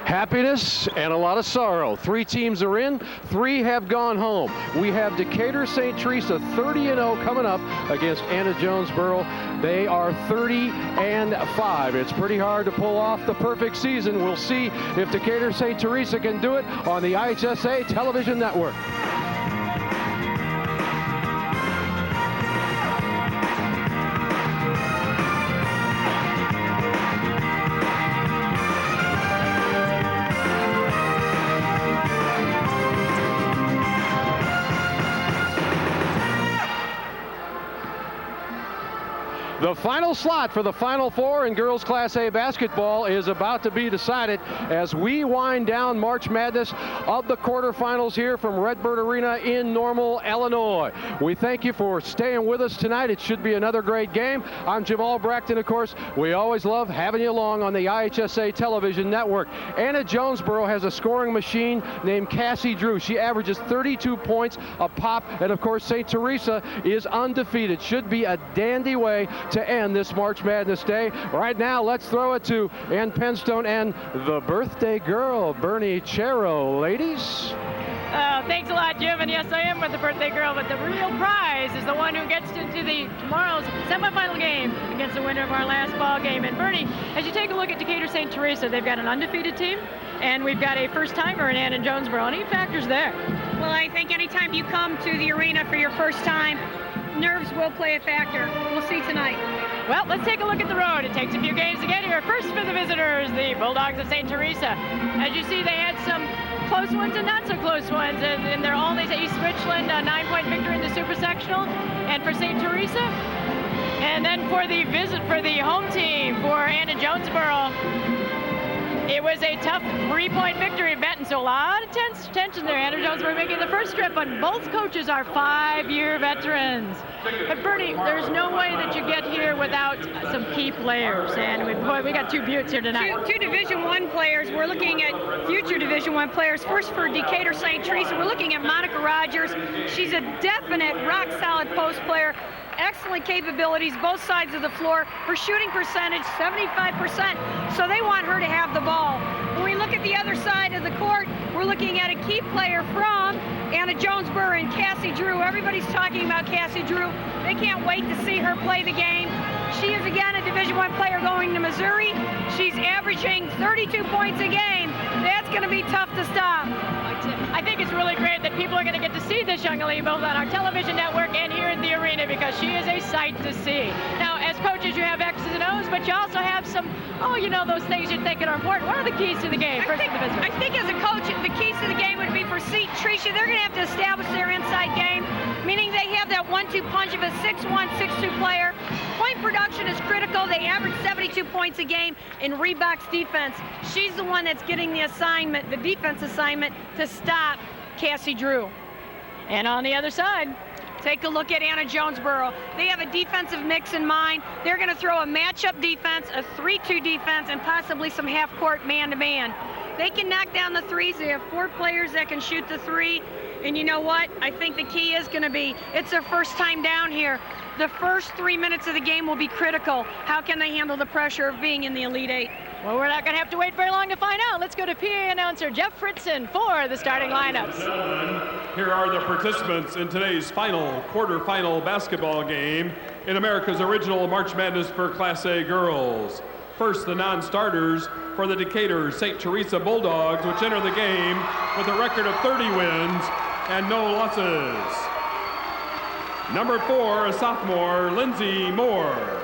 Happiness and a lot of sorrow. 3 teams are in, 3 have gone home. We have Decatur St. Teresa 30-0 coming up against Anna Jonesboro. They are 30-5. It's pretty hard to pull off the perfect season. We'll see if Decatur St. Teresa can do it on the IHSA television network. The final slot for the Final Four in girls Class A basketball is about to be decided as we wind down March Madness of the quarterfinals here from Redbird Arena in Normal, Illinois. We thank you for staying with us tonight. It should be another great game. I'm Jim Albrecht, and of course, we always love having you along on the IHSA television network. Anna Jonesboro has a scoring machine named Cassie Drew. She averages 32 points a pop, and of course, St. Teresa is undefeated. Should be a dandy way to end this March Madness day. Right now, let's throw it to Ann Penstone and the birthday girl, Bernie Chero. Ladies? Thanks a lot, Jim, and yes, I am with the birthday girl, but the real prize is the one who gets into tomorrow's semifinal game against the winner of our last ball game. And Bernie, as you take a look at Decatur St. Teresa, they've got an undefeated team, and we've got a first-timer in Anna Jonesboro. Any factors there? Well, I think anytime you come to the arena for your first time, nerves will play a factor. We'll see tonight. Well, let's take a look at the road. It takes a few games to get here. First for the visitors, the Bulldogs of St. Teresa. As you see, they had some close ones and not so close ones. And they're only to East Richland, a 9-point victory in the Super Sectional. And for St. Teresa, and then for the home team, for Anna Jonesboro, it was a tough 3-point victory at Benton, so a lot of tension there. Anna Jonesboro making the first trip, but both coaches are 5-year veterans. But Bernie, there's no way that you get here without some key players, and we got 2 Buttes here tonight. Two Division I players. We're looking at future Division I players. First for Decatur St. Teresa, we're looking at Monica Rogers. She's a definite rock-solid post player. Excellent capabilities, both sides of the floor. Her shooting percentage, 75%, so they want her to have the ball. When we look at the other side of the court, we're looking at a key player from Anna Jonesboro and Cassie Drew. Everybody's talking about Cassie Drew. They can't wait to see her play the game. She is, again, a Division I player going to Missouri. She's averaging 32 points a game. That's going to be tough to stop. I think it's really great that people are going to get to see this young lady both on our television network and here in the arena because she is a sight to see. Now, as coaches, you have X's and O's, but you also have some, those things you're thinking are important. What are the keys to the game? I think as a coach, the keys to the game would be for St. Teresa. They're going to have to establish their inside game, meaning they have that 1-2 punch of a 6'1", 6'2" player. Point production is critical. They average 72 points a game in Reebok's defense. She's the one that's getting the assignment, the defense assignment, to stop Cassie Drew. And on the other side, take a look at Anna Jonesboro. They have a defensive mix in mind. They're going to throw a matchup defense, a 3-2 defense, and possibly some half-court man-to-man. They can knock down the threes. They have 4 players that can shoot the 3. And you know what? I think the key is going to be, it's their first time down here. The first 3 minutes of the game will be critical. How can they handle the pressure of being in the Elite 8? Well, we're not going to have to wait very long to find out. Let's go to PA announcer Jeff Fritzen for the starting lineups. Here are the participants in today's quarterfinal basketball game in America's original March Madness for Class A girls. First, the non-starters for the Decatur St. Teresa Bulldogs, which enter the game with a record of 30 wins and no losses. Number 4, a sophomore, Lindsay Moore.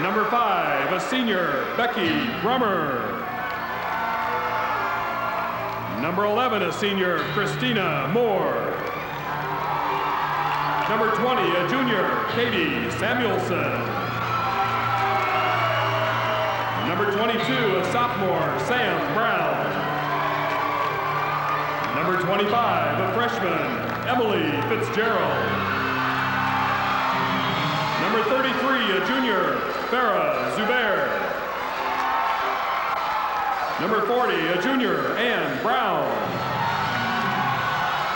Number 5, a senior, Becky Brummer. Number 11, a senior, Christina Moore. Number 20, a junior, Katie Samuelson. Number 22, a sophomore, Sam Brown. Number 25, a freshman, Emily Fitzgerald. Number 33, a junior, Farah Zubair. Number 40, a junior, Ann Brown.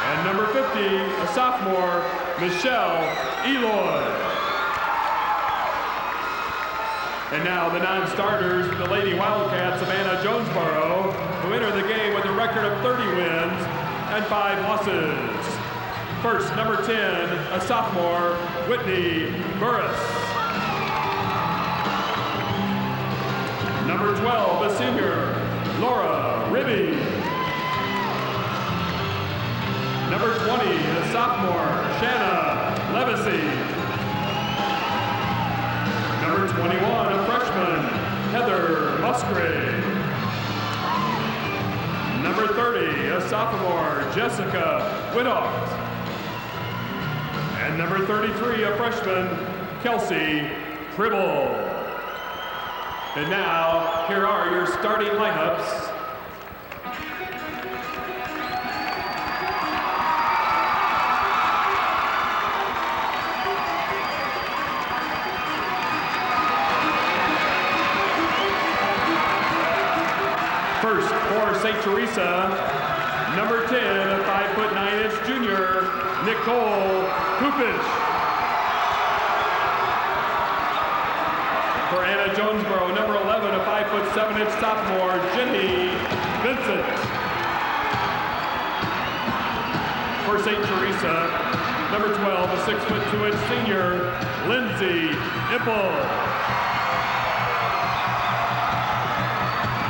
And number 50, a sophomore, Michelle Eloy. And now the non-starters for the Lady Wildcats of Anna Jonesboro, who enter the game with a record of 30 wins and 5 losses. First, number 10, a sophomore, Whitney Burris. Number 12, a senior, Laura Ribby. Number 20, a sophomore, Shanna Levacy. Number 21, a freshman, Heather Musgrave. Number 30, a sophomore, Jessica Whittock. And number 33, a freshman, Kelsey Tribble. And now, here are your starting lineups. First, for St. Teresa, number 10, a 5'9" junior, Nicole Kupish. For Anna Jonesboro, number 11, a 5'7" sophomore, Jenny Vincent. For St. Teresa, number 12, a 6'2" senior, Lindsay Ipple.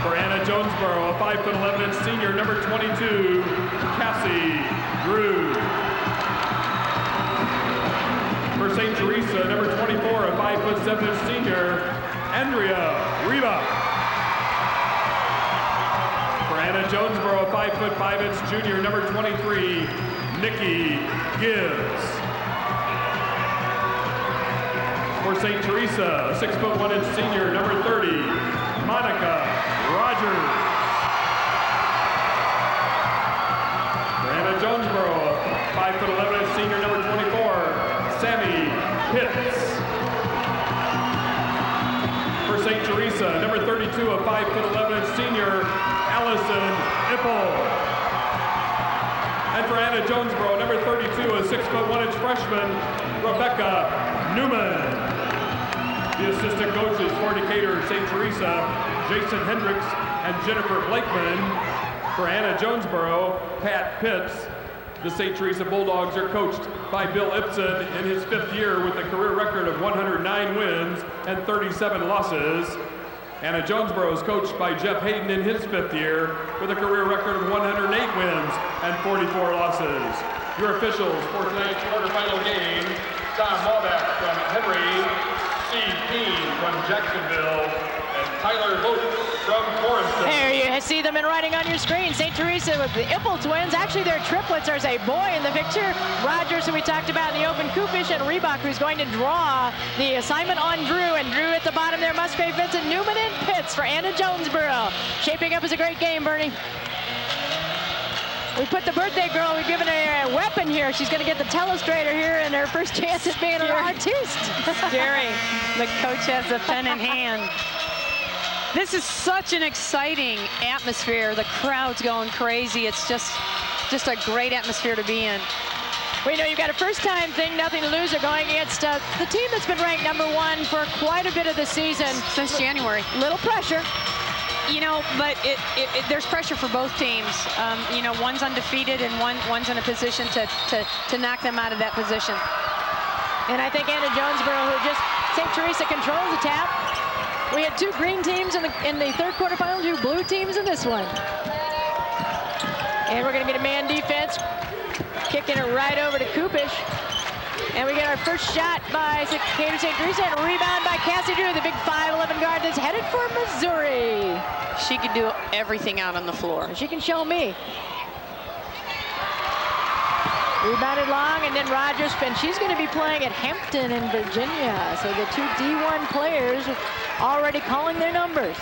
For Anna Jonesboro, a 5'11" senior, number 22, Cassie Drew. For St. Teresa, number 24, a 5'7" senior, Andrea Reba. For Anna Jonesboro, a 5'5" junior, number 23, Nikki Gibbs. For St. Teresa, a 6'1" senior, number 30, Monica Rogers. For Anna Jonesboro, 5'11" senior, number 24, Sammy Pitts. For St. Teresa, number 32, a 5'11" senior, Allison Ipple. And for Anna Jonesboro, number 32, a 6'1" freshman, Rebecca Newman. The assistant coaches for Decatur St. Teresa, Jason Hendricks and Jennifer Blakeman. For Anna Jonesboro, Pat Pitts. The St. Teresa Bulldogs are coached by Bill Ibsen in his 5th year with a career record of 109 wins and 37 losses. Anna Jonesboro is coached by Jeff Hayden in his 5th year with a career record of 108 wins and 44 losses. Your officials for tonight's quarterfinal game, Tom Wallback from Henry, Steve Keene from Jacksonville, and Tyler Vogt from Forreston. There you see them in writing on your screen. St. Teresa with the Ipple twins. Actually, they're triplets. There's a boy in the picture. Rogers, who we talked about in the open, Kupish, and Reebok, who's going to draw the assignment on Drew. And Drew at the bottom there, Musgrave, Vincent, Newman, and Pitts for Anna Jonesboro. Shaping up as a great game, Bernie. We put the birthday girl, we've given her a weapon here. She's going to get the telestrator here and her first chance at being an artiste. Scary. The coach has the pen in hand. This is such an exciting atmosphere. The crowd's going crazy. It's just a great atmosphere to be in. We know you've got a first-time thing, nothing to lose. They're going against the team that's been ranked #1 for quite a bit of the season. Since January. Little pressure. You know, but there's pressure for both teams. You know, one's undefeated and one's in a position to knock them out of that position. And I think Anna Jonesboro, who just, St. Teresa controls the tap. We had 2 green teams in the third quarterfinal, 2 blue teams in this one. And we're going to get a man defense, kicking it right over to Kupish. And we get our first shot by Decatur St. Teresa, and a rebound by Cassie Drew, the big 5'11" guard that's headed for Missouri. She can do everything out on the floor. She can show me. Rebounded long, and then Rogers, and she's going to be playing at Hampton in Virginia. So the 2 D1 players already calling their numbers.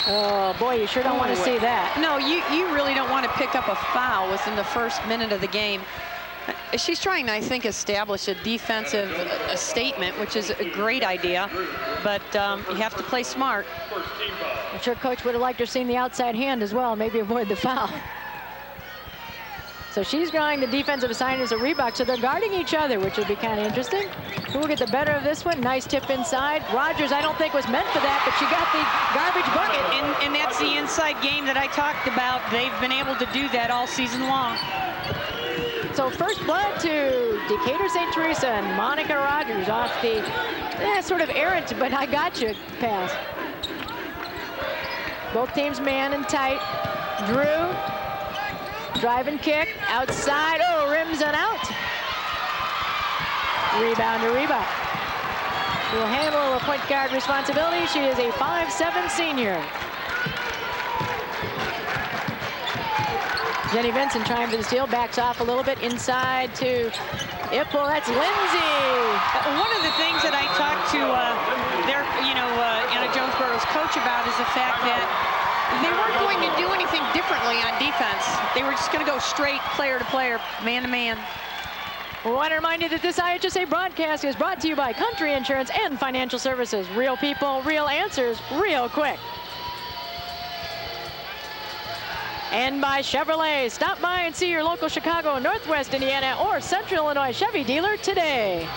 Oh boy, you sure don't want to see that. No, you really don't want to pick up a foul within the first minute of the game. She's trying to, I think, establish a defensive statement, which is a great idea, but you have to play smart. I'm sure Coach would have liked to have seen the outside hand as well, maybe avoid the foul. So she's drawing the defensive assignments at Reebok, so they're guarding each other, which will be kind of interesting. Who will get the better of this one? Nice tip inside. Rogers, I don't think was meant for that, but she got the garbage bucket. And that's the inside game that I talked about. They've been able to do that all season long. So first blood to Decatur St. Teresa and Monica Rogers off the sort of errant, but I got you pass. Both teams man and tight. Drew, drive and kick, outside, oh, rims and out. Rebound to Reebok. Will handle the point guard responsibility. She is a 5'7" senior. Jenny Vincent trying for the steal, backs off a little bit inside to Ipple. That's Lindsay. One of the things that I talked to Anna Jonesboro's coach about is the fact that they weren't going to do anything differently on defense. They were just going to go straight player to player, man to man. We want to remind you that this IHSA broadcast is brought to you by Country Insurance and Financial Services. Real people, real answers, real quick. And by Chevrolet. Stop by and see your local Chicago, Northwest Indiana, or Central Illinois Chevy dealer today.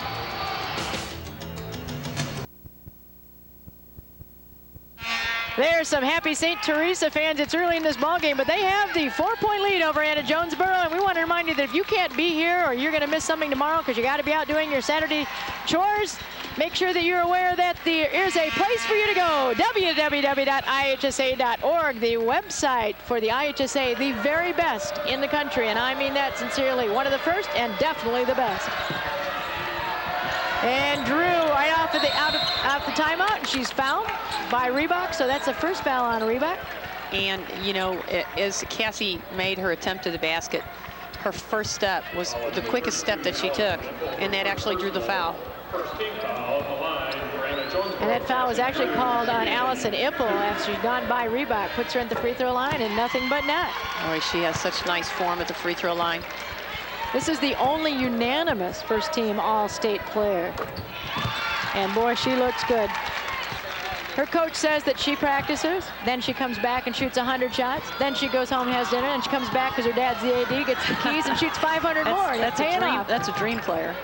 There's some happy St. Teresa fans. It's early in this ball game, but they have the 4-point lead over Anna Jonesboro. And we want to remind you that if you can't be here or you're going to miss something tomorrow because you got to be out doing your Saturday chores, make sure that you're aware that there is a place for you to go. www.ihsa.org, the website for the IHSA, the very best in the country. And I mean that sincerely. One of the first and definitely the best. And Drew right off of the timeout, and she's fouled by Reebok, so that's the first foul on Reebok. And you know, as Cassie made her attempt to the basket, her first step was the quickest step that she took, and that actually drew the foul. And that foul was actually called on Allison Ipple after she's gone by Reebok, puts her at the free throw line and nothing but net. Boy, she has such nice form at the free throw line. This is the only unanimous first team all-state player. And boy, she looks good. Her coach says that she practices, then she comes back and shoots 100 shots, then she goes home, has dinner, and she comes back because her dad's the AD, gets the keys, and shoots 500 more. That's a dream. That's a dream player.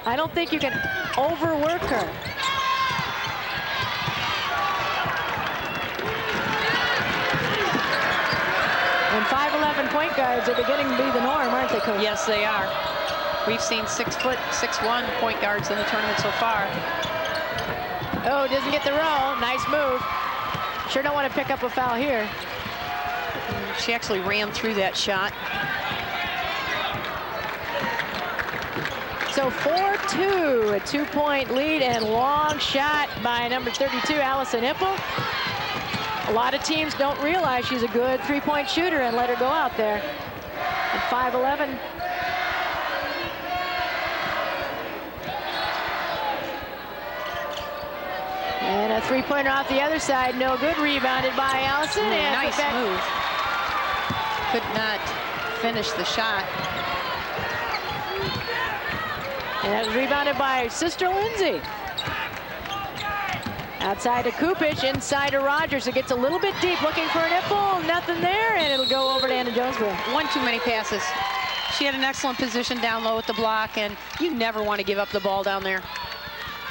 I don't think you can overwork her. And 5'11" point guards are beginning to be the norm, aren't they, Coach? Yes, they are. We've seen 6'1" point guards in the tournament so far. Oh, doesn't get the roll. Nice move. Sure don't want to pick up a foul here. She actually ran through that shot. So 4-2, a 2-point lead, and long shot by number 32, Allison Ipple. A lot of teams don't realize she's a good three-point shooter and let her go out there. At 5'11". And a three-pointer off the other side, no good. Rebounded by Allison. And nice move. Could not finish the shot. And that was rebounded by sister Lindsay. Outside to Kupich, inside to Rogers. It gets a little bit deep, looking for an Ipple. Nothing there, and it'll go over to Anna Jonesboro. One too many passes. She had an excellent position down low at the block, and you never want to give up the ball down there.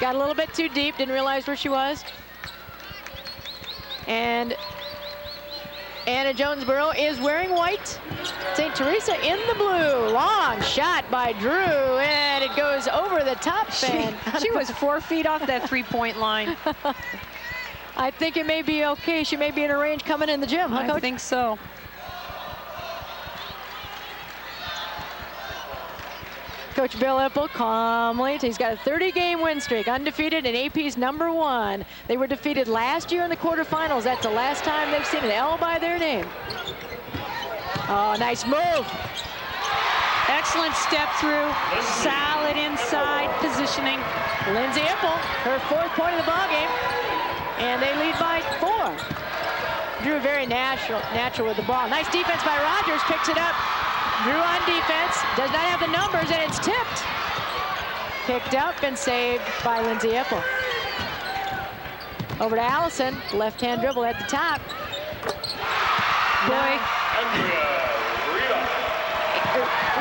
Got a little bit too deep, didn't realize where she was. And Anna Jonesboro is wearing white. St. Teresa in the blue. Long shot by Drew, and it goes over the top. She was 4 feet off that three-point line. I think it may be okay. She may be in her range coming in the gym, huh, Coach? I think so. Coach Bill Ipple calmly. He's got a 30-game win streak, undefeated, and AP's #1. They were defeated last year in the quarterfinals. That's the last time they've seen an L by their name. Oh, nice move. Excellent step through, solid inside positioning. Lindsay Ipple, her 4th point of the ball game, and they lead by 4. Drew very natural with the ball. Nice defense by Rogers, picks it up. Drew on defense, does not have the numbers, and it's tipped. Picked up and saved by Lindsay Ipple. Over to Allison, left-hand dribble at the top. Boy,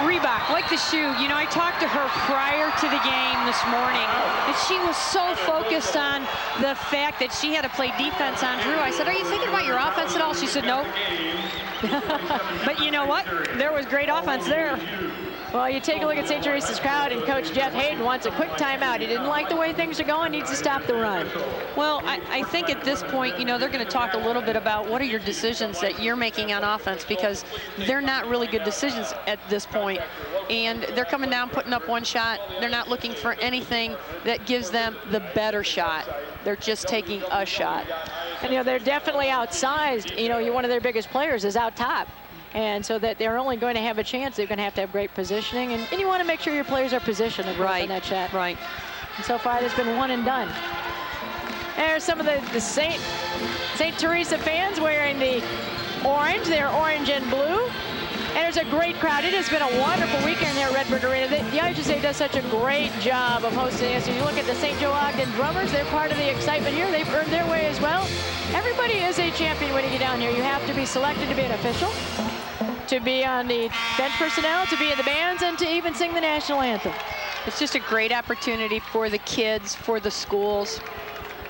Reebok, like the shoe, you know, I talked to her prior to the game this morning, and she was so focused on the fact that she had to play defense on Drew. I said, are you thinking about your offense at all? She said, no. But you know what? There was great offense there. Well, you take a look at St. Teresa's crowd, and Coach Jeff Hayden wants a quick timeout. He didn't like the way things are going, needs to stop the run. Well, I think at this point, you know, they're going to talk a little bit about what are your decisions that you're making on offense, because they're not really good decisions at this point. And they're coming down, putting up one shot. They're not looking for anything that gives them the better shot. They're just taking a shot. And, you know, they're definitely outsized. You know, one of their biggest players is out top. And so that they're only going to have a chance, they're going to have great positioning. And you want to make sure your players are positioned in that shot. Right. And so far, there's been one and done. There's some of the St. Teresa fans wearing the orange. They're orange and blue. And there's a great crowd. It has been a wonderful weekend here at Redbird Arena. The IHSA does such a great job of hosting this. And you look at the St. Joe Ogden Drummers, they're part of the excitement here. They've earned their way as well. Everybody is a champion when you get down here. You have to be selected to be an official, to be on the bench personnel, to be in the bands, and to even sing the national anthem. It's just a great opportunity for the kids, for the schools.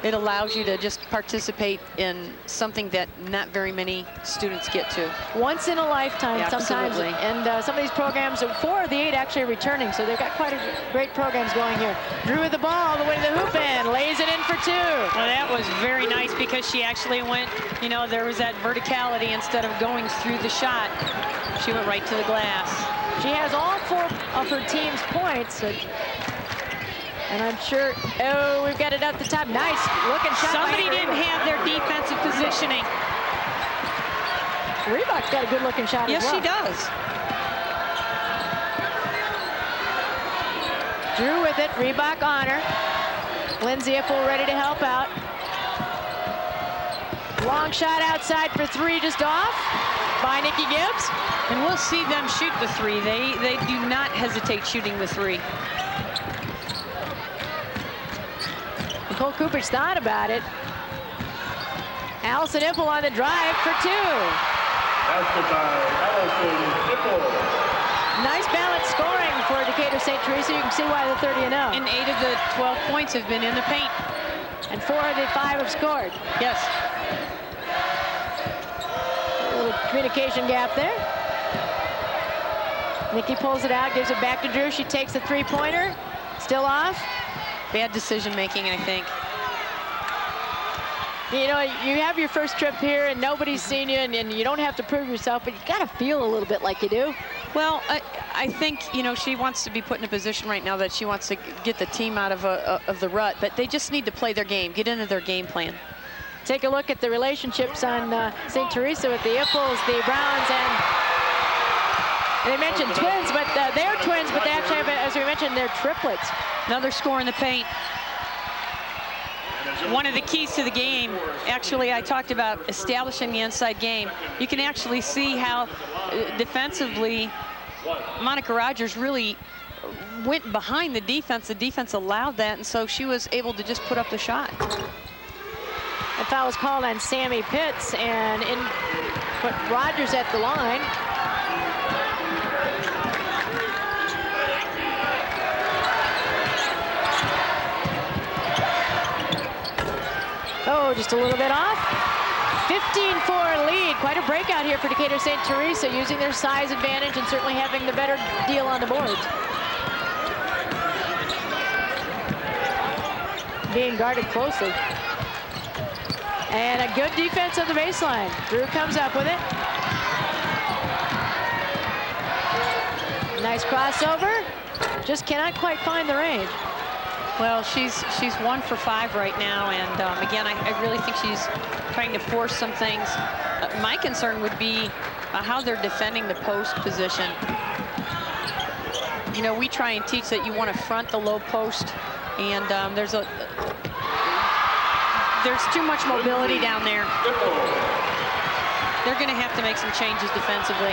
It allows you to just participate in something that not very many students get to. Once in a lifetime, Yeah, sometimes. absolutely. And some of these programs, 4 of the 8 actually returning, so they've got quite a great programs going here. Drew with the ball all the way to the hoop end, lays it in for 2. Well, that was very nice because she actually went, you know, there was that verticality instead of going through the shot. She went right to the glass. She has all 4 of her team's points. And I'm sure, oh, we've got it up the top. Nice looking shot. Somebody didn't have their defensive positioning. Reebok's got a good looking shot Yes, as well. she does. Drew with it, Reebok on her. Lindsay Iffel ready to help out. Long shot outside for 3, just off by Nikki Gibbs. And we'll see them shoot the 3. They do not hesitate shooting the 3. Nicole Kupich thought about it. Allison Iffel on the drive for 2. Basket by Allison Iffel. Nice balanced scoring for Decatur St. Teresa. You can see why they're 30-0. And 8 of the 12 points have been in the paint. And 4 of the 5 have scored. Yes. A little communication gap there. Nikki pulls it out, gives it back to Drew. She takes the 3-pointer. Still off. Bad decision making, I think. You know, you have your first trip here and nobody's seen you, and you don't have to prove yourself, but you got to feel a little bit like you do. Well, I think, you know, she wants to be put in a position right now that she wants to get the team out of the rut, but they just need to play their game, get into their game plan. Take a look at the relationships on St. Teresa with the Iffels, the Browns, and they mentioned twins, but they're twins, but they actually have, as we mentioned, they're triplets. Another score in the paint. One of the keys to the game, actually, I talked about establishing the inside game. You can actually see how defensively Monica Rogers really went behind the defense. The defense allowed that, and so she was able to just put up the shot. A foul was called on Sammy Pitts, and put Rogers at the line. Oh, just a little bit off. 15-4 lead. Quite a breakout here for Decatur St. Teresa, using their size advantage and certainly having the better deal on the boards. Being guarded closely. And a good defense of the baseline. Drew comes up with it. Nice crossover. Just cannot quite find the range. Well, she's 1 for 5 right now, and again, I really think she's trying to force some things. My concern would be how they're defending the post position. You know, we try and teach that you want to front the low post, and there's too much mobility down there. They're going to have to make some changes defensively.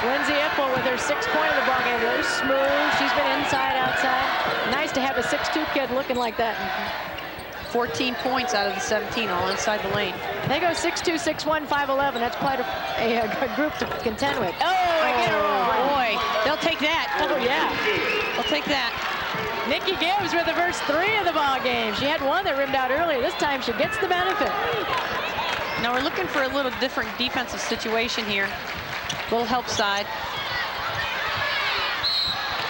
Lindsay Iffel with her 6th point of the ball game. Very smooth. She's been inside, outside. Nice to have a 6'2" kid looking like that. 14 points out of the 17, all inside the lane. They go 6'2", 6'1", 5'11". That's quite a group to contend with. Oh, boy. They'll take take that. Oh, yeah. We'll take that. Nikki Gibbs with the first 3 of the ball game. She had one that rimmed out earlier. This time she gets the benefit. Now we're looking for a little different defensive situation here. A little help side.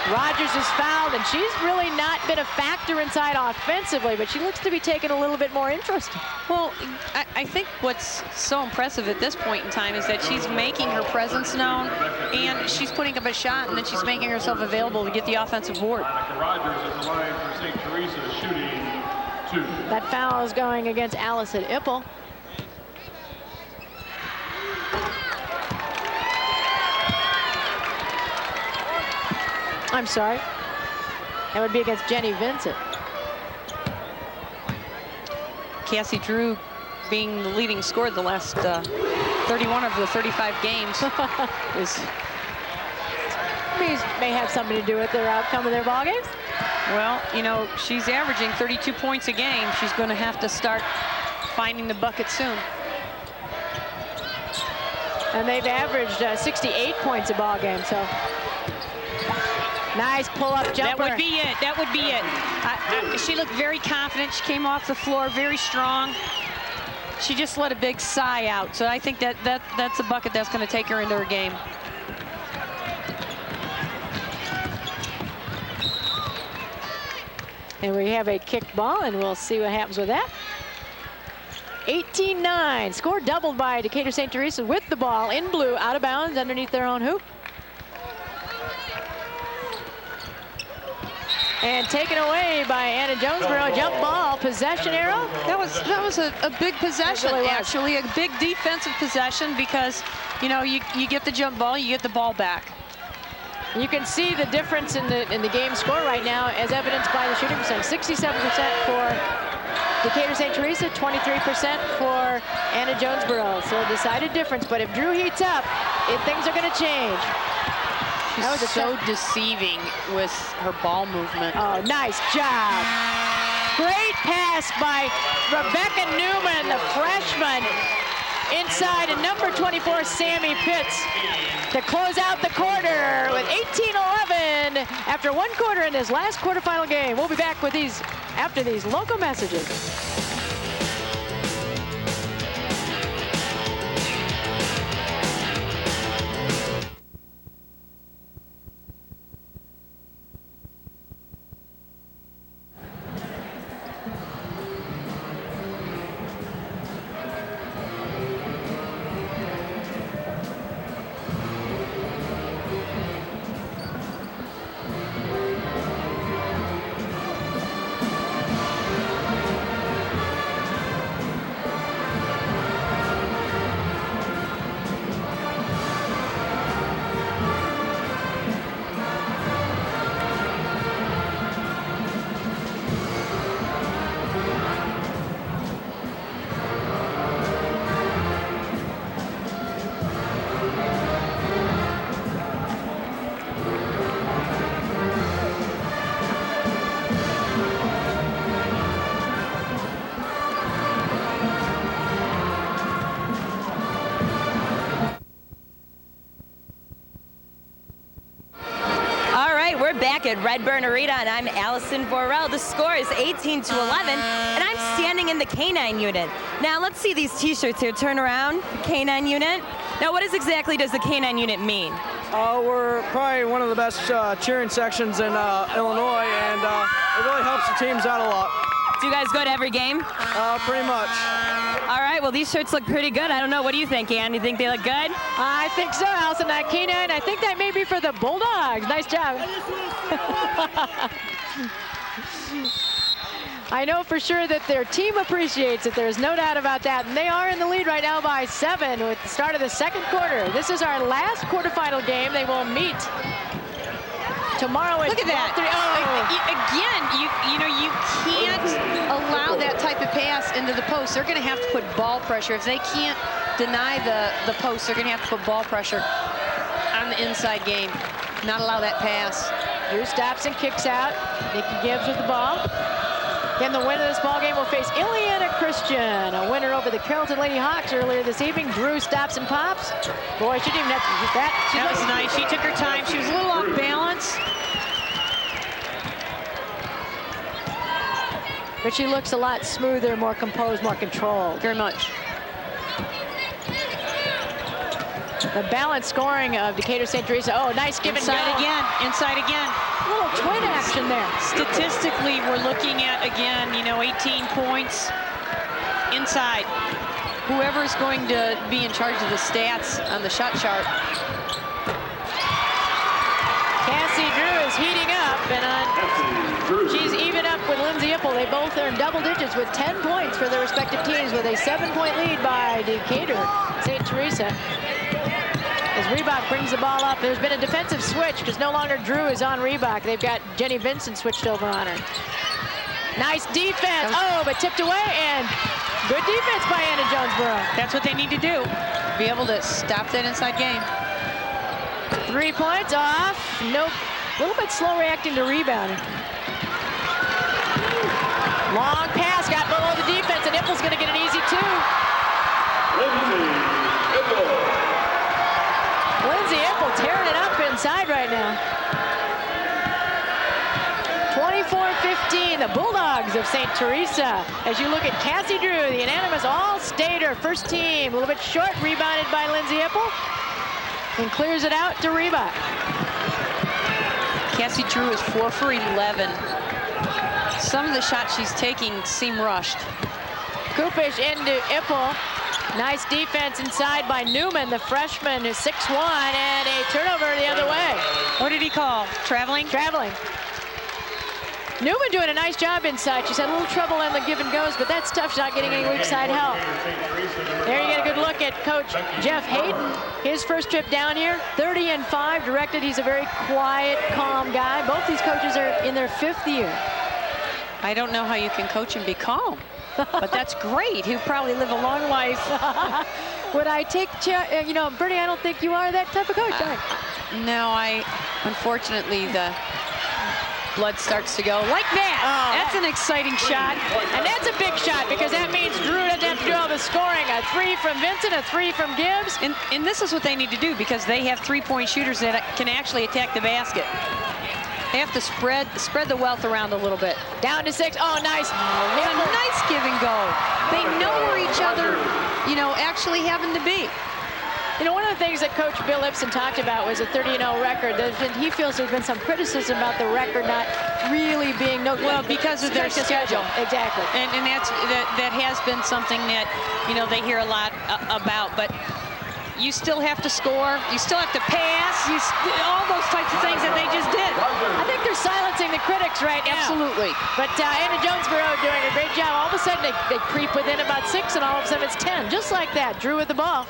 Rogers is fouled, and she's really not been a factor inside offensively, but she looks to be taking a little bit more interest. Well, I think what's so impressive at this point in time is that she's making her presence known, and she's putting up a shot, and then she's making herself available to get the offensive board. Rogers is the line for St. Teresa, shooting 2. That foul is going against Allison Ippel. I'm sorry. That would be against Jenny Vincent. Cassie Drew being the leading scorer the last 31 of the 35 games may have something to do with their outcome of their ball games. Well, you know, she's averaging 32 points a game. She's going to have to start finding the bucket soon. And they've averaged 68 points a ball game, so. Nice pull-up jumper. That would be it. That would be it. She looked very confident. She came off the floor very strong. She just let a big sigh out. So I think that's a bucket that's going to take her into her game. And we have a kick ball, and we'll see what happens with that. 18-9. Score doubled by Decatur St. Teresa with the ball in blue, out of bounds underneath their own hoop. And taken away by Anna Jonesboro. Jump ball, possession arrow. That was a big possession, really actually, a big defensive possession, because, you know, you get the jump ball, you get the ball back. You can see the difference in the game score right now, as evidenced by the shooting percent. 67% for Decatur St. Teresa, 23% for Anna Jonesboro. So a decided difference. But if Drew heats up, things are going to change. That was so deceiving with her ball movement. Oh, nice job. Great pass by Rebecca Newman, the freshman, inside, and number 24, Sammy Pitts, to close out the quarter with 18-11 after 1 quarter in this last quarterfinal game. We'll be back with these after these local messages. At Redburn Arena, and I'm Allison Vorel. The score is 18-11, and I'm standing in the K9 unit. Now let's see these t-shirts here. Turn around, K9 unit. Now what exactly does the K9 unit mean? We're probably one of the best cheering sections in Illinois, and it really helps the teams out a lot. Do you guys go to every game? Pretty much. All right, well, these shirts look pretty good. I don't know, what do you think, Ann? You think they look good? I think so, Allison. That K9, I think that may be for the Bulldogs. Nice job. I know for sure that their team appreciates it. There's no doubt about that. And they are in the lead right now by 7 with the start of the second quarter. This is our last quarterfinal game. They will meet tomorrow at Look at that. Again, you know, you can't allow that type of pass into the post. They're going to have to put ball pressure. If they can't deny the post, they're going to have to put ball pressure on the inside game. Not allow that pass. Drew stops and kicks out. Nikki Gibbs with the ball. Again, the winner of this ball game will face Ileana Christian, a winner over the Carrollton Lady Hawks earlier this evening. Drew stops and pops. Boy, she didn't even have to use that. That was nice. She took her time. She was a little off balance. But she looks a lot smoother, more composed, more controlled. Very much. The balanced scoring of Decatur St. Teresa. Oh, nice give and go. Inside again, inside again. A little twin action there. Statistically, we're looking at, again, you know, 18 points inside. Whoever's going to be in charge of the stats on the shot chart. Cassie Drew is heating up, and she's even up with Lindsay Ipple. They both are in double digits with 10 points for their respective teams, with a 7-point lead by Decatur St. Teresa. As Reebok brings the ball up, there's been a defensive switch because no longer Drew is on Reebok. They've got Jenny Vincent switched over on her. Nice defense. Oh, but tipped away, and good defense by Anna Jonesboro. That's what they need to do. Be able to stop that inside game. 3 points off. Nope. A little bit slow reacting to rebounding. Long pass, got below the defense, and Ipple's going to get an easy 2. Lindsay Ipple tearing it up inside right now. 24-15, the Bulldogs of St. Teresa. As you look at Cassie Drew, the unanimous all-stater first team. A little bit short, rebounded by Lindsay Ipple, and clears it out to Reebok. Cassie Drew is 4 for 11. Some of the shots she's taking seem rushed. Kupish into Ipple. Nice defense inside by Newman, the freshman, who's 6'1", and a turnover the other way. What did he call? Traveling? Traveling. Newman doing a nice job inside. She's had a little trouble in the give and goes, but that's tough. She's not getting any weak side help. There you get a good look at Coach Jeff Hayden. His first trip down here, 30-5 directed. He's a very quiet, calm guy. Both these coaches are in their 5th year. I don't know how you can coach and be calm, but that's great. He'll probably live a long life. Would I take, you know, Bernie, I don't think you are that type of coach. No, unfortunately, the blood starts to go like that. Oh, that's an exciting shot. And that's a big shot because that means Drew doesn't have to do all the scoring. A 3 from Vincent, a 3 from Gibbs. And this is what they need to do because they have 3-point shooters that can actually attack the basket. They have to spread the wealth around a little bit. Down to 6. Oh, nice. What a nice give and go. They know where each other, you know, actually happen to be. You know, one of the things that Coach Bill Ibsen talked about was a 30-0 record. He feels there's been some criticism about the record not really being well because of their schedule. Exactly. And that has been something that, you know, they hear a lot about. But you still have to score. You still have to pass. All those types of things that they just did. I think they're silencing the critics right now. Absolutely. But Anna Jonesboro doing a great job. All of a sudden, they creep within about 6, and all of a sudden it's 10. Just like that. Drew with the ball.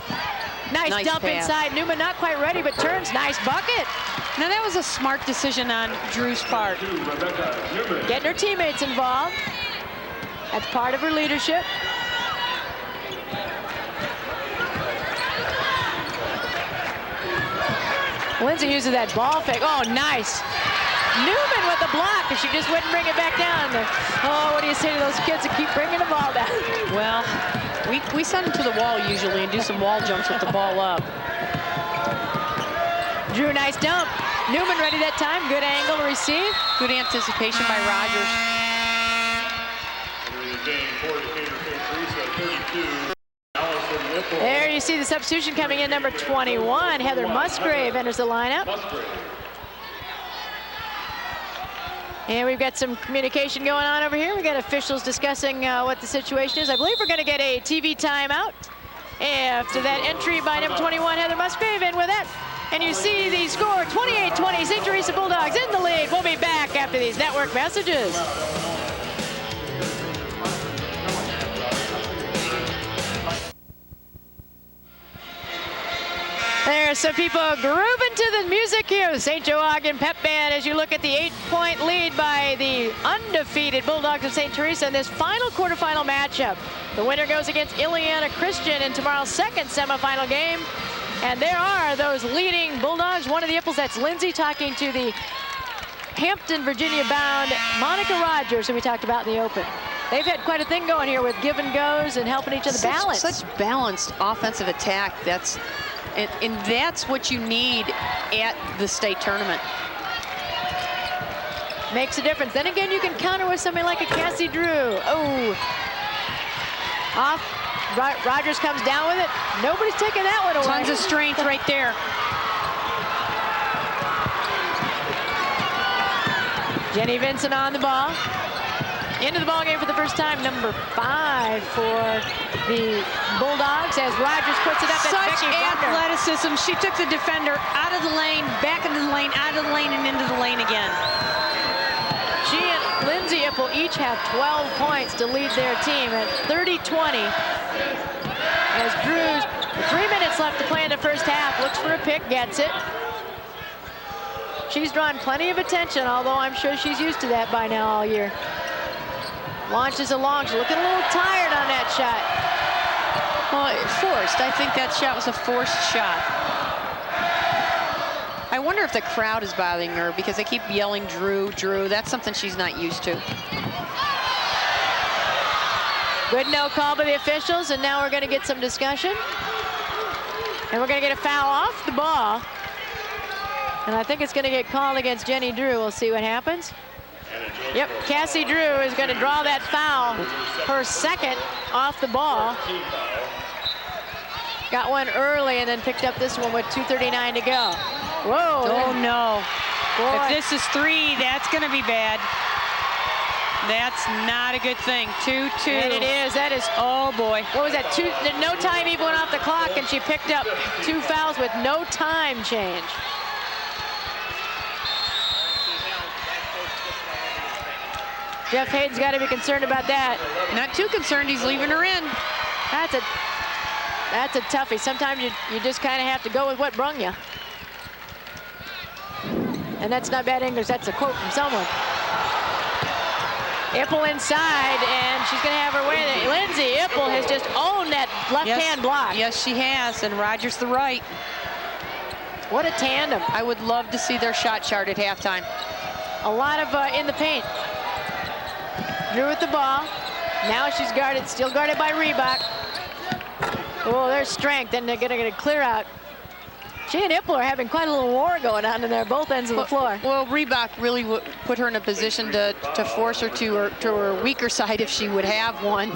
Nice dump pass. Inside. Newman not quite ready, but turns. Nice bucket. Now that was a smart decision on Drew's part. Getting her teammates involved. That's part of her leadership. Lindsay uses that ball fake. Oh, nice. Newman with the block, and she just wouldn't bring it back down. Oh, what do you say to those kids that keep bringing the ball down? Well, we send them to the wall usually and do some wall jumps with the ball up. Drew, nice dump. Newman ready that time. Good angle to receive. Good anticipation by Rogers. There you see the substitution coming in, number 21. Heather Musgrave enters the lineup. And we've got some communication going on over here. We've got officials discussing what the situation is. I believe we're going to get a TV timeout after that entry by number 21, Heather Musgrave, in with that. And you see the score, 28-20, St. Teresa Bulldogs in the lead. We'll be back after these network messages. There's some people grooving to the music here. The St. Joachim Pep Band as you look at the 8-point lead by the undefeated Bulldogs of St. Teresa in this final quarterfinal matchup. The winner goes against Ileana Christian in tomorrow's second semifinal game. And there are those leading Bulldogs. One of the Ipples, that's Lindsay, talking to the Hampton, Virginia bound Monica Rogers, who we talked about in the open. They've had quite a thing going here with give and goes and helping each other balance. Such balanced offensive attack. And that's what you need at the state tournament. Makes a difference. Then again, you can counter with somebody like a Cassie Drew. Oh, off. Rogers comes down with it. Nobody's taking that one away. Tons of strength right there. Jenny Vincent on the ball. Into the ball game for the first time, number 5 for the Bulldogs as Rogers puts it up at Such Becky athleticism. She took the defender out of the lane, back into the lane, out of the lane, and into the lane again. She and Lindsay Ipple each have 12 points to lead their team at 30-20. As Drews, 3 minutes left to play in the first half, looks for a pick, gets it. She's drawn plenty of attention, although I'm sure she's used to that by now all year. Launches along. She's looking a little tired on that shot. Well, forced. I think that shot was a forced shot. I wonder if the crowd is bothering her because they keep yelling, Drew, Drew. That's something she's not used to. Good no call by the officials, and now we're going to get some discussion. And we're going to get a foul off the ball. And I think it's going to get called against Jenny Drew. We'll see what happens. Yep, Cassie Drew is going to draw that foul, her second off the ball. Got one early and then picked up this one with 2:39 to go. Whoa. Oh, no. Boy. If this is 3, that's going to be bad. That's not a good thing. 2-2. And it is. That is. Oh, boy. What was that? No time even went off the clock, and she picked up 2 fouls with no time change. Jeff Hayden's got to be concerned about that. Not too concerned. He's leaving her in. That's a toughie. Sometimes you just kind of have to go with what brung you. And that's not bad English. That's a quote from someone. Ipple inside, and she's going to have her way. Lindsay Ipple has just owned that left-hand block. Yes, she has, and Rogers the right. What a tandem. I would love to see their shot chart at halftime. A lot of in the paint. Drew with the ball. Now she's guarded, still guarded by Reebok. Oh, there's strength, and they're going to clear out. She and Ipple are having quite a little war going on in there, both ends of the floor. Well, Reebok really put her in a position to force her to her weaker side if she would have one.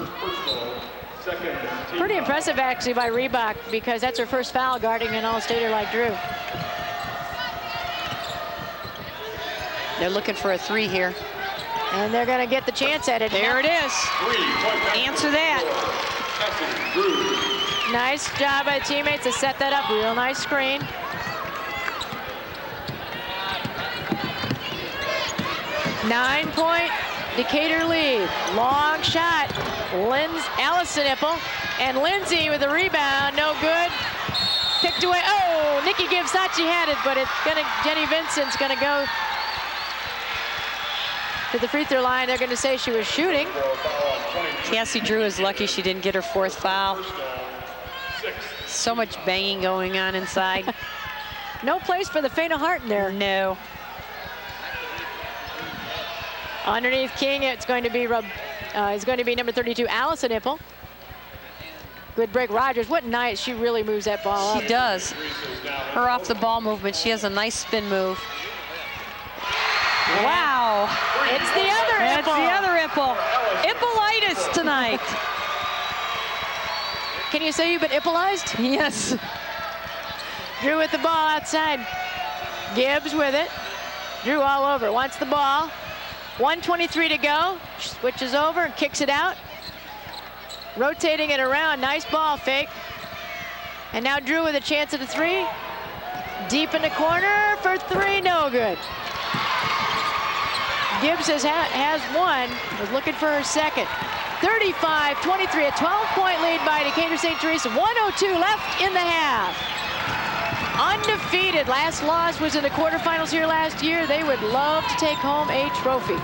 Pretty impressive, actually, by Reebok, because that's her first foul guarding an all-stater like Drew. They're looking for a 3 here. And they're going to get the chance at it. There it is. Answer that. Nice job by the teammates to set that up. Real nice screen. Nine-point Decatur lead. Long shot. Allison Ipple. And Lindsay with the rebound. No good. Picked away. Oh, Nikki Gibbs thought she had it, but Jenny Vincent's going to go to the free throw line. They're going to say she was shooting. Cassie Drew is lucky she didn't get her 4th foul. So much banging going on inside. No place for the faint of heart in there. No. Underneath King, it's going to be number 32, Allison Ipple. Good break, Rogers. What nice, she really moves that ball up. She does. Her off the ball movement, she has a nice spin move. Wow. It's the other Ipple. It's the other Ipple. Ippleitis tonight. Can you say you've been Ippleized? Yes. Drew with the ball outside. Gibbs with it. Drew all over, wants the ball. 1:23 to go. Switches over and kicks it out. Rotating it around, nice ball fake. And now Drew with a chance at a 3. Deep in the corner for 3, no good. Gibbs has one, was looking for her second. 35-23, a 12-point lead by Decatur St. Teresa. 1:02 left in the half. Undefeated. Last loss was in the quarterfinals here last year. They would love to take home a trophy.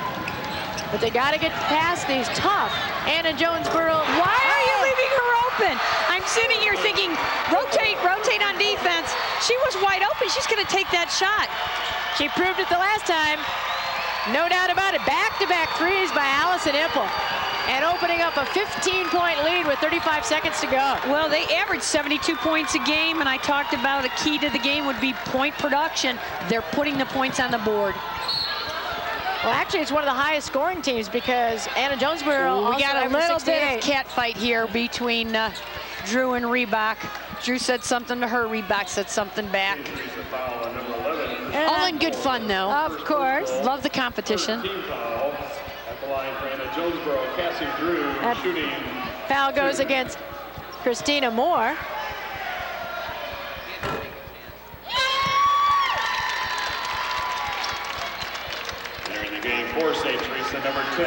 But they got to get past these tough Anna Jonesboro. Why are you leaving her open? I'm sitting here thinking, rotate on defense. She was wide open. She's going to take that shot. She proved it the last time. No doubt about it. Back-to-back threes by Allison Impel. And opening up a 15-point lead with 35 seconds to go. Well, they average 72 points a game, and I talked about a key to the game would be point production. They're putting the points on the board. Well, actually, it's one of the highest scoring teams because Anna Jonesboro. We got a little bit of cat fight here between Drew and Reebok. Drew said something to her, Reebok said something back. All in good fun, though. Of course. Love the competition. Jonesboro, Cassie Drew shooting. Foul goes against Christina Moore. Entering the game for St. Teresa, number 10,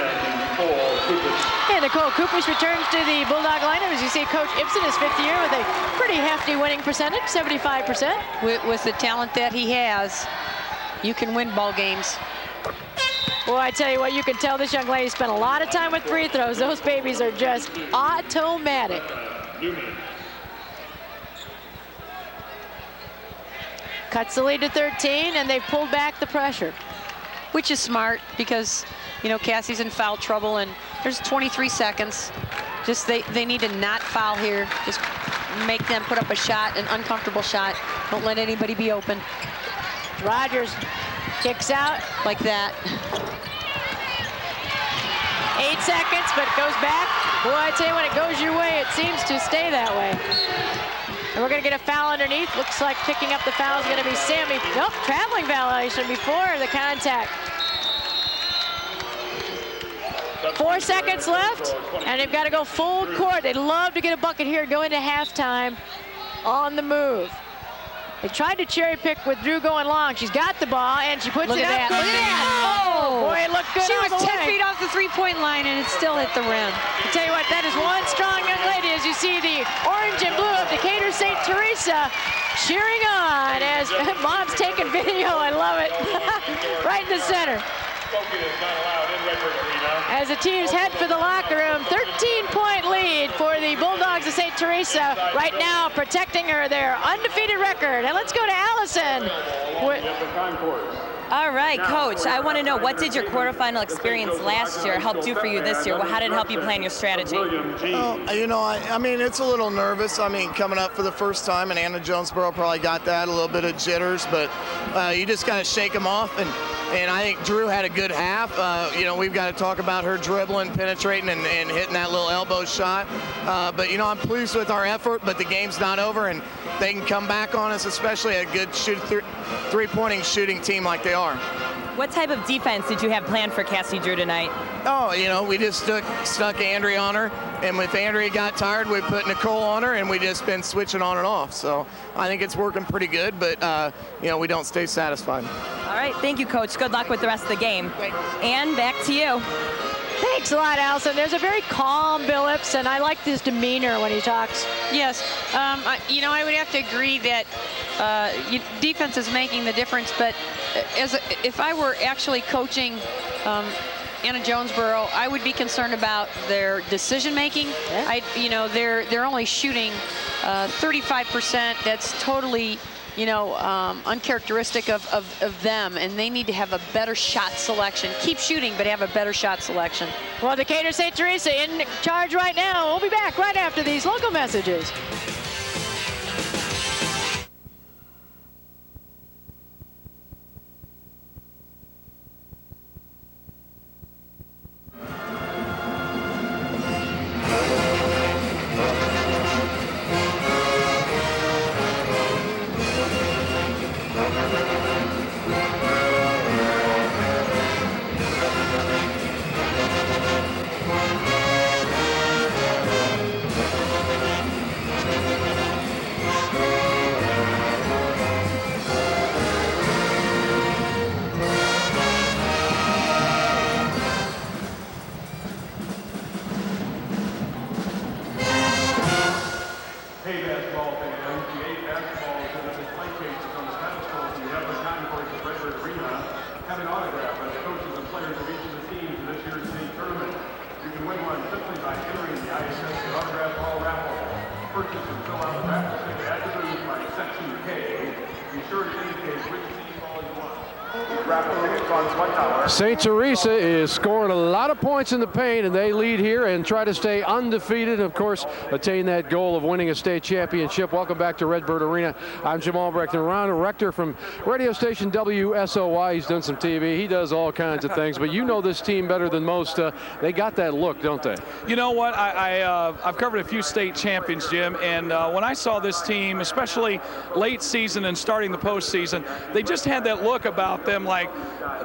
Nicole Kupish. And Nicole Kupish returns to the Bulldog lineup. As you see, Coach Ibsen, his 5th year with a pretty hefty winning percentage, 75%. With the talent that he has, you can win ball games. Well, I tell you what, you can tell this young lady spent a lot of time with free throws. Those babies are just automatic. Cuts the lead to 13, and they've pulled back the pressure. Which is smart because, you know, Cassie's in foul trouble, and there's 23 seconds. Just they need to not foul here. Just make them put up a shot, an uncomfortable shot. Don't let anybody be open. Rogers kicks out. Like that. 8 seconds, but it goes back. Boy, I tell you, when it goes your way, it seems to stay that way. And we're going to get a foul underneath. Looks like picking up the foul is going to be Sammy. Nope, traveling violation before the contact. 4 seconds left, and they've got to go full court. They'd love to get a bucket here, go into halftime on the move. They tried to cherry pick with Drew going long. She's got the ball, and she puts it up. Look at that. Oh, boy, it looked good. She was 10 feet off the three-point line, and it still hit the rim. I tell you what, that is one strong young lady. As you see the orange and blue of Decatur St. Teresa cheering on as Mom's taking video. I love it. Right in the center. As the teams head for the locker room, 13-point lead for the Bulldogs of St. Teresa. Right now, protecting their undefeated record. And let's go to Allison. All right, Coach, I want to know, what did your quarterfinal experience last year help do for you this year? How did it help you plan your strategy? You know, I mean, it's a little nervous. I mean, coming up for the first time, and Anna Jonesboro probably got that, a little bit of jitters, but you just kind of shake them off. And I think Drew had a good half. You know, we've got to talk about her dribbling, penetrating, and hitting that little elbow shot. But, you know, I'm pleased with our effort, but the game's not over, and they can come back on us, especially a good three-pointing shooting team like they are. What type of defense did you have planned for Cassie Drew tonight? Oh, you know, we just stuck Andrea on her, and if Andrea got tired, we put Nicole on her, and we just been switching on and off. So I think it's working pretty good, but, you know, we don't stay satisfied. All right, thank you, Coach. Good luck with the rest of the game. And back to you. Thanks a lot, Allison. There's a very calm Bill Ibsen. I like his demeanor when he talks. Yes, you know, I would have to agree that defense is making the difference, but if I were actually coaching Anna Jonesboro, I would be concerned about their decision making. Yeah. You know, they're only shooting 35%. That's totally, you know, uncharacteristic of them, and they need to have a better shot selection. Keep shooting, but have a better shot selection. Well, Decatur St. Teresa in charge right now. We'll be back right after these local messages. Purchase and fill out the raffle ticket at the booth by Section K. Be sure to indicate which team ball you want. St. Teresa is scoring a lot of points in the paint, and they lead here and try to stay undefeated, and of course, attain that goal of winning a state championship. Welcome back to Redbird Arena. I'm Jim Albrecht, and Ron Rector from radio station WSOY. He's done some TV. He does all kinds of things, but you know this team better than most. They got that look, don't they? You know what? I've covered a few state champions, Jim, and when I saw this team, especially late season and starting the postseason, they just had that look about them, like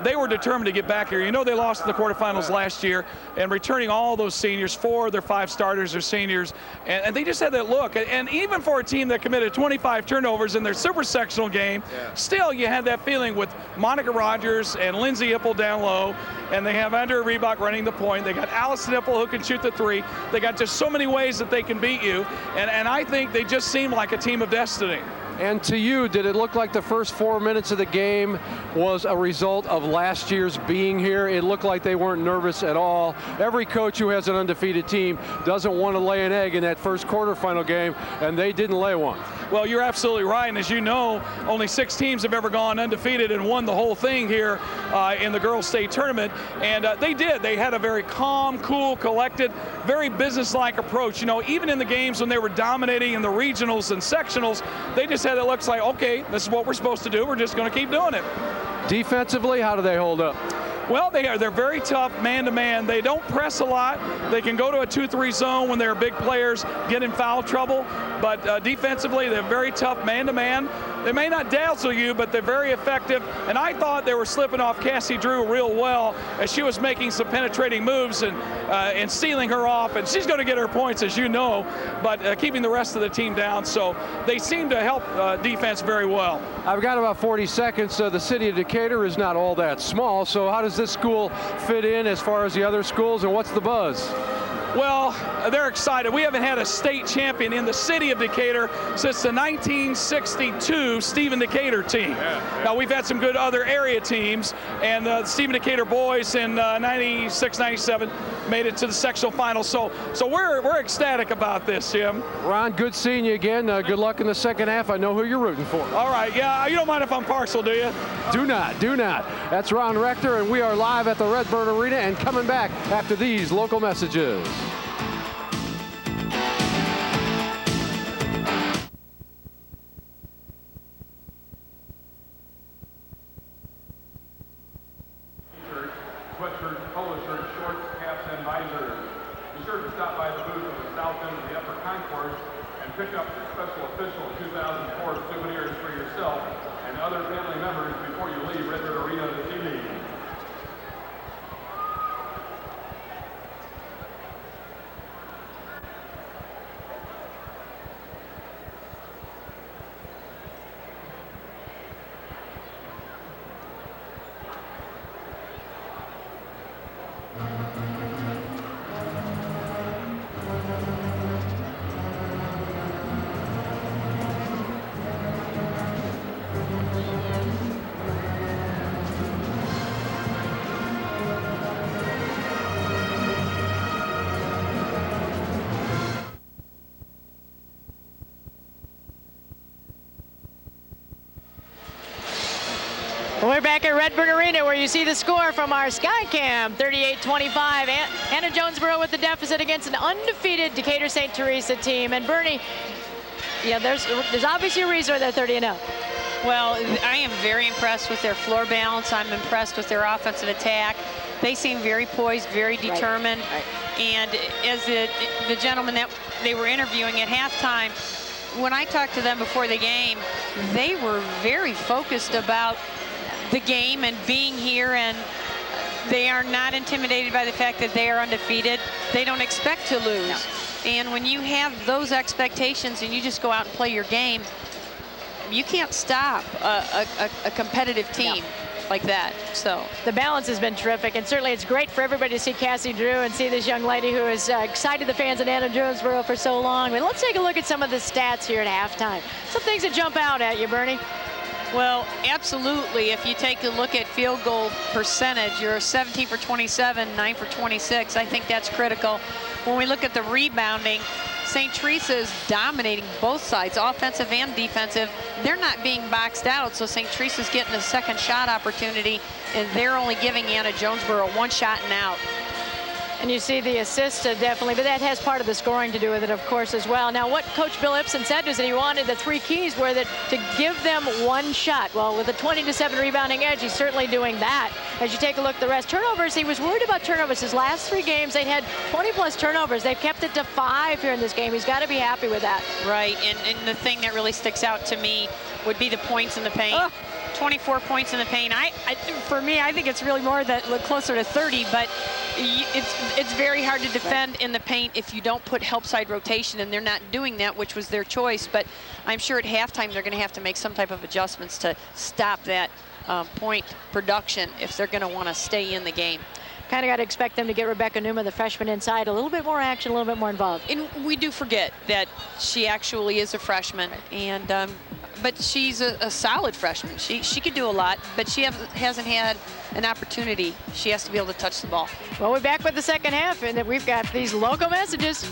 they were determined to get back here. You know, they lost in the quarterfinals last year, and returning all those seniors, 4 of their 5 starters are seniors, and they just had that look. And even for a team that committed 25 turnovers in their super sectional game, still you had that feeling with Monica Rogers and Lindsay Ipple down low, and they have Andrea Reebok running the point. They got Allison Ipple who can shoot the 3. They got just so many ways that they can beat you, and I think they just seem like a team of destiny. And to you, did it look like the first 4 minutes of the game was a result of last year's being here? It looked like they weren't nervous at all. Every coach who has an undefeated team doesn't want to lay an egg in that first quarterfinal game, and they didn't lay one. Well, you're absolutely right, and as you know, only 6 teams have ever gone undefeated and won the whole thing here in the girls' state tournament, and they did. They had a very calm, cool, collected, very business-like approach. You know, even in the games when they were dominating in the regionals and sectionals, they just had it looks like, okay, this is what we're supposed to do. We're just going to keep doing it. Defensively, how do they hold up? Well, they're very tough man-to-man. They don't press a lot. They can go to a 2-3 zone when they're big players, get in foul trouble. But defensively, they're very tough man-to-man. They may not dazzle you, but they're very effective. And I thought they were slipping off Cassie Drew real well as she was making some penetrating moves and stealing her off. And she's going to get her points, as you know, but keeping the rest of the team down. So they seem to help defense very well. I've got about 40 seconds. The city of Decatur is not all that small. So how does this school fit in as far as the other schools, and what's the buzz? Well, they're excited. We haven't had a state champion in the city of Decatur since the 1962 Stephen Decatur team. Now, we've had some good other area teams, and the Stephen Decatur boys in 96, 97 made it to the sectional final. So we're ecstatic about this, Jim. Ron, good seeing you again. Good luck in the second half. I know who you're rooting for. All right. Yeah, you don't mind if I'm partial, do you? Do not. That's Ron Rector, and we are live at the Redbird Arena and coming back after these local messages. Sweatshirts, polo shirts, shorts, caps, and visors. Be sure to stop by the booth at the south end of the upper concourse and pick up the Special Official 2004 souvenirs for yourself and other family members before you leave Redbird Arena this evening. We're back at Redbird Arena where you see the score from our Skycam, 38-25. Anna Jonesboro with the deficit against an undefeated Decatur St. Teresa team. And Bernie, yeah, there's obviously a reason why they're 30-0. Well, I am very impressed with their floor balance. I'm impressed with their offensive attack. They seem very poised, very determined. Right. And as the gentleman that they were interviewing at halftime, when I talked to them before the game, they were very focused about the game and being here, and they are not intimidated by the fact that they are undefeated. They don't expect to lose. No. And when you have those expectations and you just go out and play your game, you can't stop a competitive team like that. So the balance has been terrific, and certainly it's great for everybody to see Cassie Drew and see this young lady who has excited the fans in Anna Jonesboro for so long. But let's take a look at some of the stats here at halftime. Some things that jump out at you, Bernie. Well, absolutely. If you take a look at field goal percentage, you're 17 for 27, 9 for 26. I think that's critical. When we look at the rebounding, St. Teresa is dominating both sides, offensive and defensive. they're not being boxed out, so St. Teresa's getting a second shot opportunity, and they're only giving Anna Jonesboro one shot and out. And you see the assist definitely, but that has part of the scoring to do with it, of course, as well. Now, what Coach Bill Ibsen said was that he wanted the 3 keys were that to give them one shot. Well, with a 20-7 rebounding edge, he's certainly doing that. As you take a look at the rest, turnovers, he was worried about turnovers. His last 3 games, they had 20-plus turnovers. They've kept it to 5 here in this game. He's got to be happy with that. Right, and the thing that really sticks out to me would be the points in the paint. Oh. 24 points in the paint. For me, I think it's really more that closer to 30, but it's very hard to defend in the paint if you don't put help side rotation, and they're not doing that, which was their choice. But I'm sure at halftime they're going to have to make some type of adjustments to stop that point production if they're going to want to stay in the game. Kind of got to expect them to get Rebecca Newman, the freshman, inside, a little bit more action, a little bit more involved. And we do forget that she actually is a freshman, and but she's a solid freshman. She could do a lot, but she hasn't had an opportunity. She has to be able to touch the ball. Well, we're back with the second half, and we've got these local messages.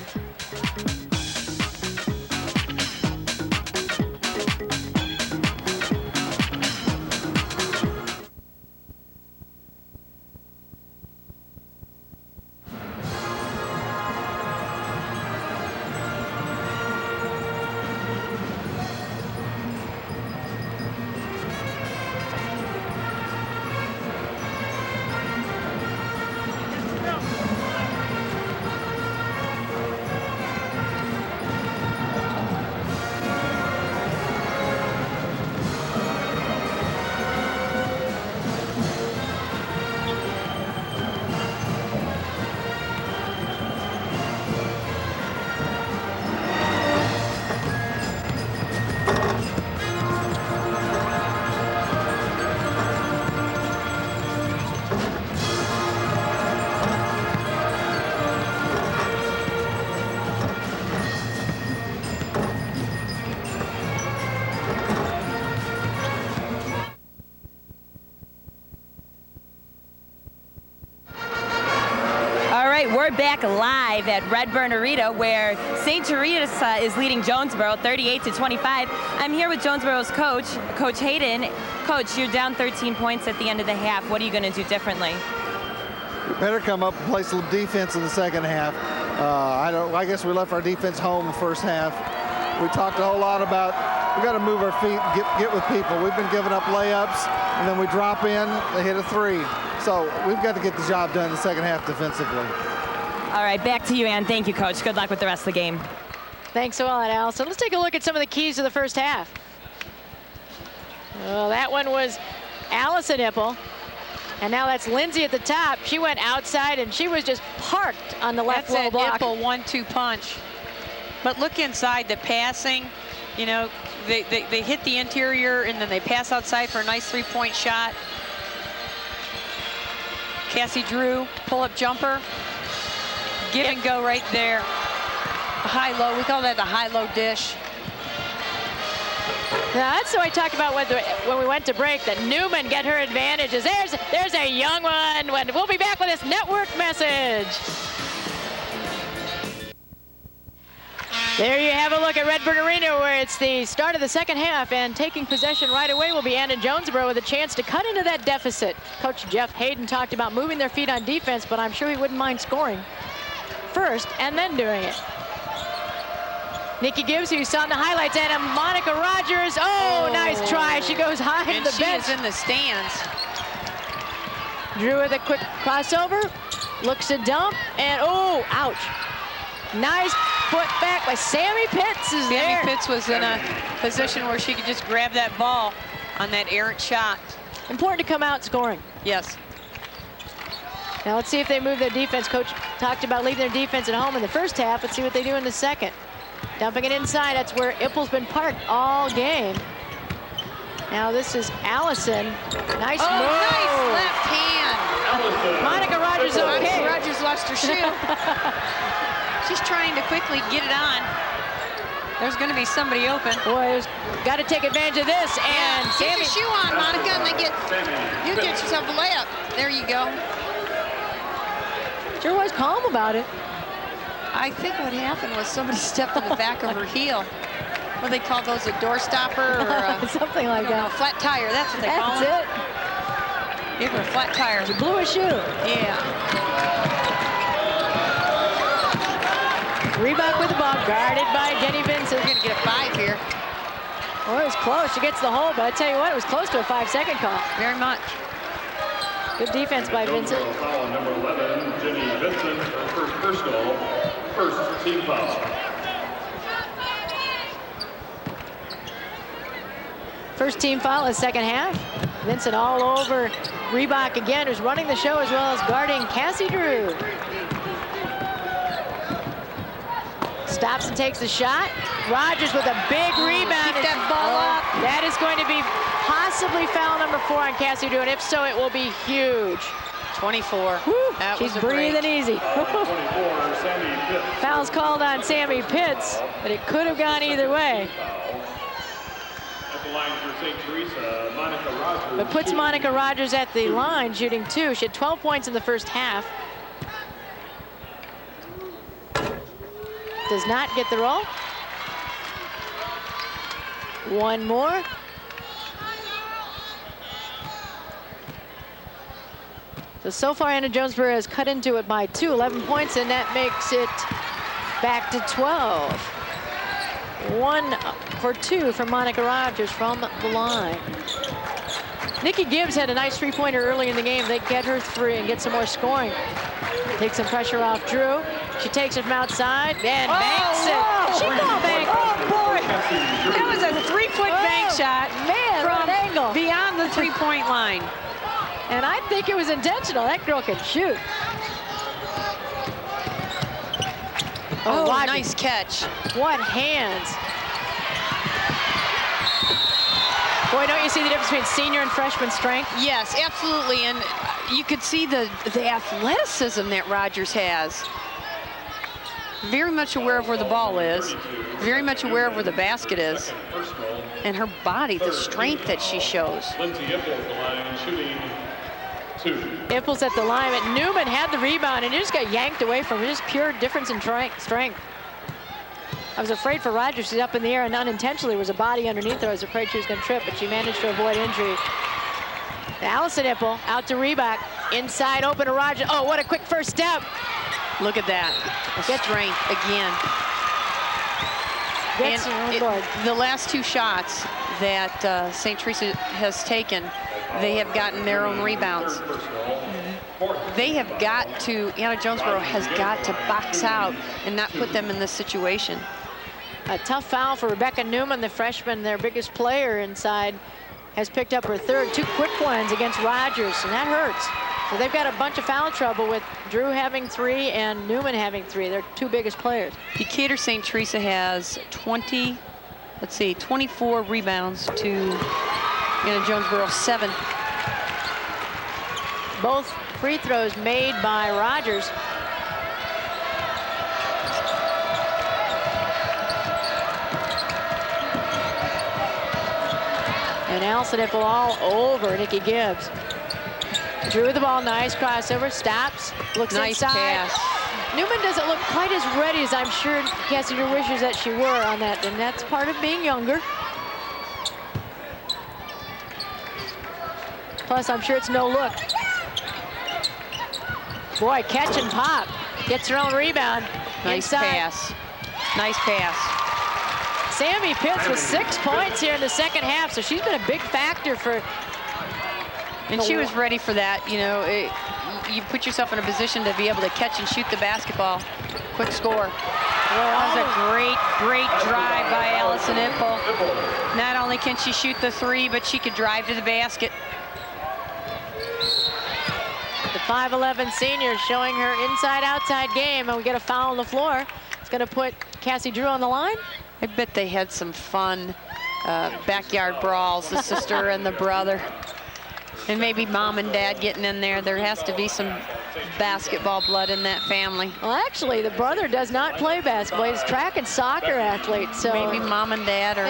We're back live at Redburn Arena where St. Teresa is leading Jonesboro 38-25. I'm here with Jonesboro's coach, Coach Hayden. Coach, you're down 13 points at the end of the half. What are you going to do differently? We better come up and play some defense in the second half. I guess we left our defense home the first half. We talked a whole lot about we got to move our feet, get with people. We've been giving up layups, and then we drop in, they hit a 3. So we've got to get the job done in the second half defensively. All right, back to you, Ann. Thank you, Coach. Good luck with the rest of the game. Thanks a lot, Allison. Let's take a look at some of the keys of the first half. Well, that one was Allison Ipple. And now that's Lindsay at the top. She went outside, and she was just parked on the left low block. That's an Ipple 1-2 punch. But look inside, the passing, you know, they hit the interior, and then they pass outside for a nice 3-point shot. Cassie Drew, pull-up jumper. Give and go right there. High-low, we call that the high-low dish. Now, that's what I talked about when we went to break, that Newman get her advantages. There's a young one. We'll be back with this network message. There you have a look at Redburn Arena, where it's the start of the second half, and taking possession right away will be Anna Jonesboro with a chance to cut into that deficit. Coach Jeff Hayden talked about moving their feet on defense, but I'm sure he wouldn't mind scoring first and then doing it. Nikki Gibbs, who you saw in the highlights, and Monica Rogers. Oh, nice try. She goes high in the bench. And she is in the stands. Drew with a quick crossover, looks to dump, and oh, ouch. Nice put back by Sammy Pitts is there. Sammy Pitts was in a position where she could just grab that ball on that errant shot. Important to come out scoring. Yes. Now let's see if they move their defense. Coach talked about leaving their defense at home in the first half. Let's see what they do in the second. Dumping it inside. That's where Ipple's been parked all game. Now this is Allison. Nice move. Nice left hand. Monica Rogers okay. Monica Rogers lost her shoe. She's trying to quickly get it on. There's going to be somebody open. Boy, got to take advantage of this. And get your shoe on, Monica, and then you get yourself a layup. There you go. Sure was calm about it. I think what happened was somebody stepped on the back of her heel. What do they call those, a door stopper or something like that. A flat tire, that's what they call it. That's it. Give her a flat tire. She blew a shoe. Yeah. Reebok with the ball, guarded by Jenny Vincent. We're going to get a 5 here. Well, it was close. She gets the hole, but I tell you what, it was close to a 5-second call. Very much. Good defense by Vincent. Foul number 11, Jenny Vincent, her first personal, first team foul. First team foul is second half. Vincent all over Reebok again, who's running the show as well as guarding Cassie Drew. Stops and takes the shot. Rogers with a big rebound. Keep that ball up. That is going to be possibly foul number 4 on Cassie Drew, and if so, it will be huge. 24. That She's was a breathing break. easy. 24, Sammy Pitts. Foul's called on Sammy Pitts, but it could have gone either way. At the line for St. Teresa, Monica Rogers. But puts Monica Rogers at the line, shooting 2. She had 12 points in the first half. Does not get the roll. One more. So far, Anna Jonesboro has cut into it by 2, 11 points, and that makes it back to 12. 1 for 2 from Monica Rogers from the line. Nikki Gibbs had a nice 3-pointer early in the game. They get her 3 and get some more scoring. Take some pressure off Drew. She takes it from outside and banks it. She ball banked. Oh, boy. That was a 3-foot bank shot. Man, from what an angle. beyond the 3-point line. And I think it was intentional. That girl can shoot. Oh, nice catch. What hands. Boy, don't you see the difference between senior and freshman strength? Yes, absolutely. And you could see the athleticism that Rogers has. Very much aware of where the ball is. Very much aware of where the basket is. And her body, the strength that she shows. Lindsay Ippel at the line, shooting 2. Ipples at the line, but Newman had the rebound and it just got yanked away from her. Just pure difference in strength. I was afraid for Rogers. She's up in the air and unintentionally was a body underneath her. I was afraid she was going to trip, but she managed to avoid injury. Allison Ippel out to Reebok. Inside open to Rogers. Oh, what a quick first step. Look at that. Strength again. And the last 2 shots that St. Teresa has taken, they have gotten their own rebounds. They have got to, Anna Jonesboro has got to box out and not put them in this situation. A tough foul for Rebecca Newman, the freshman, their biggest player inside, has picked up her 3rd. 2 quick ones against Rogers, and that hurts. So they've got a bunch of foul trouble with Drew having 3 and Newman having 3. They're 2 biggest players. Decatur St. Teresa has 24 rebounds to Anna Jonesboro 7. Both free throws made by Rogers. And Allison Ippel all over Nikki Gibbs. Drew the ball, nice crossover, stops, looks nice inside. Pass. Newman doesn't look quite as ready as I'm sure Cassie Drew wishes that she were on that, and that's part of being younger. Plus, I'm sure it's no look. Boy, catch and pop. Gets her own rebound. Nice inside. pass. Nice pass. Sammy Pitts with 6 points here in the second half, so she's been a big factor for. And she was ready for that. You know, you put yourself in a position to be able to catch and shoot the basketball. Quick score. That was a great drive by Allison Ippel. Not only can she shoot the 3, but she could drive to the basket. The 5'11" senior showing her inside-outside game, and we get a foul on the floor. It's going to put Cassie Drew on the line. I bet they had some fun backyard brawls, the sister and the brother. And maybe mom and dad getting in there. There has to be some basketball blood in that family. Well, actually, the brother does not play basketball. He's a track and soccer athlete. So maybe mom and dad or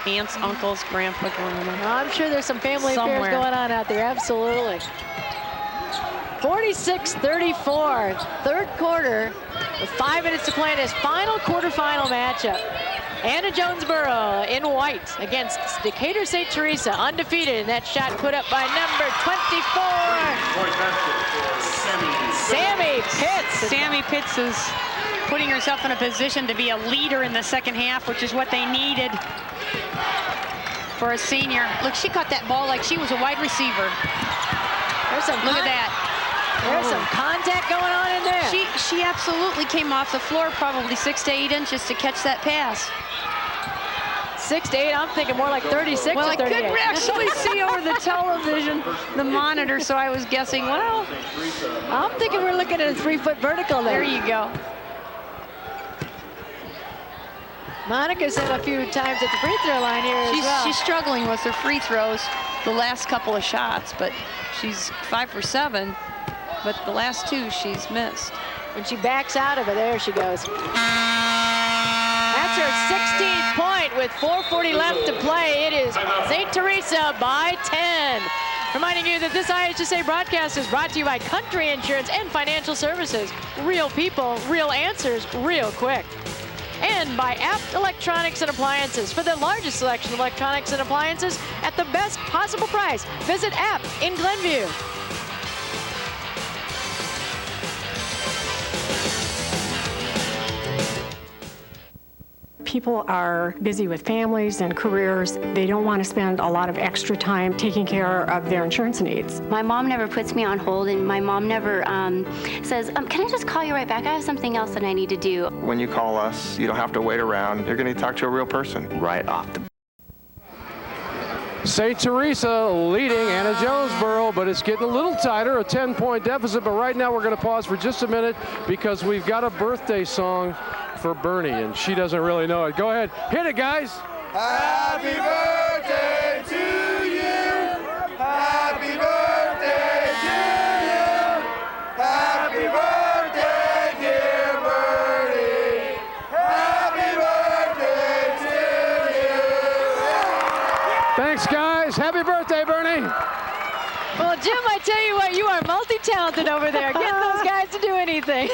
aunts, uncles, grandpa, grandma. I'm sure there's some family affairs going on out there, absolutely. 46-34, 3rd quarter, with 5 minutes to play in his final quarterfinal matchup. Anna Jonesboro in white against Decatur St. Teresa, undefeated, and that shot put up by number 24, Sammy Pitts. Sammy Pitts is putting herself in a position to be a leader in the second half, which is what they needed for a senior. Look, she caught that ball like she was a wide receiver. Look at that. There's some contact going on in there. She absolutely came off the floor probably 6 to 8 inches to catch that pass. 6 to 8, I'm thinking more like 36 well, to 38. I could actually see over the television, the monitor, so I was guessing, well. I'm thinking we're looking at a 3-foot vertical there. There you go. Monica's hit a few times at the free throw line here as well. She's struggling with her free throws the last couple of shots, but she's 5 for 7. But the last 2 she's missed. When she backs out of it, there she goes. That's her 16th point with 4:40 left to play. It is St. Teresa by 10. Reminding you that this IHSA broadcast is brought to you by Country Insurance and Financial Services. Real people, real answers, real quick. And by Apt Electronics and Appliances. For the largest selection of electronics and appliances at the best possible price, visit Apt in Glenview. People are busy with families and careers. They don't want to spend a lot of extra time taking care of their insurance needs. My mom never puts me on hold, and my mom never says, can I just call you right back? I have something else that I need to do. When you call us, you don't have to wait around. You're going to talk to a real person right off the St. Teresa leading Anna Jonesboro, but it's getting a little tighter, a 10-point deficit. But right now we're going to pause for just a minute because we've got a birthday song for Bernie, and she doesn't really know it. Go ahead, hit it, guys. Happy birthday to you. Happy birthday to you. Happy birthday, dear Bernie. Happy birthday to you. Thanks, guys. Happy birthday, Bernie. Well, Jim, I tell you what, you are multi-talented over there. Get those guys to do anything.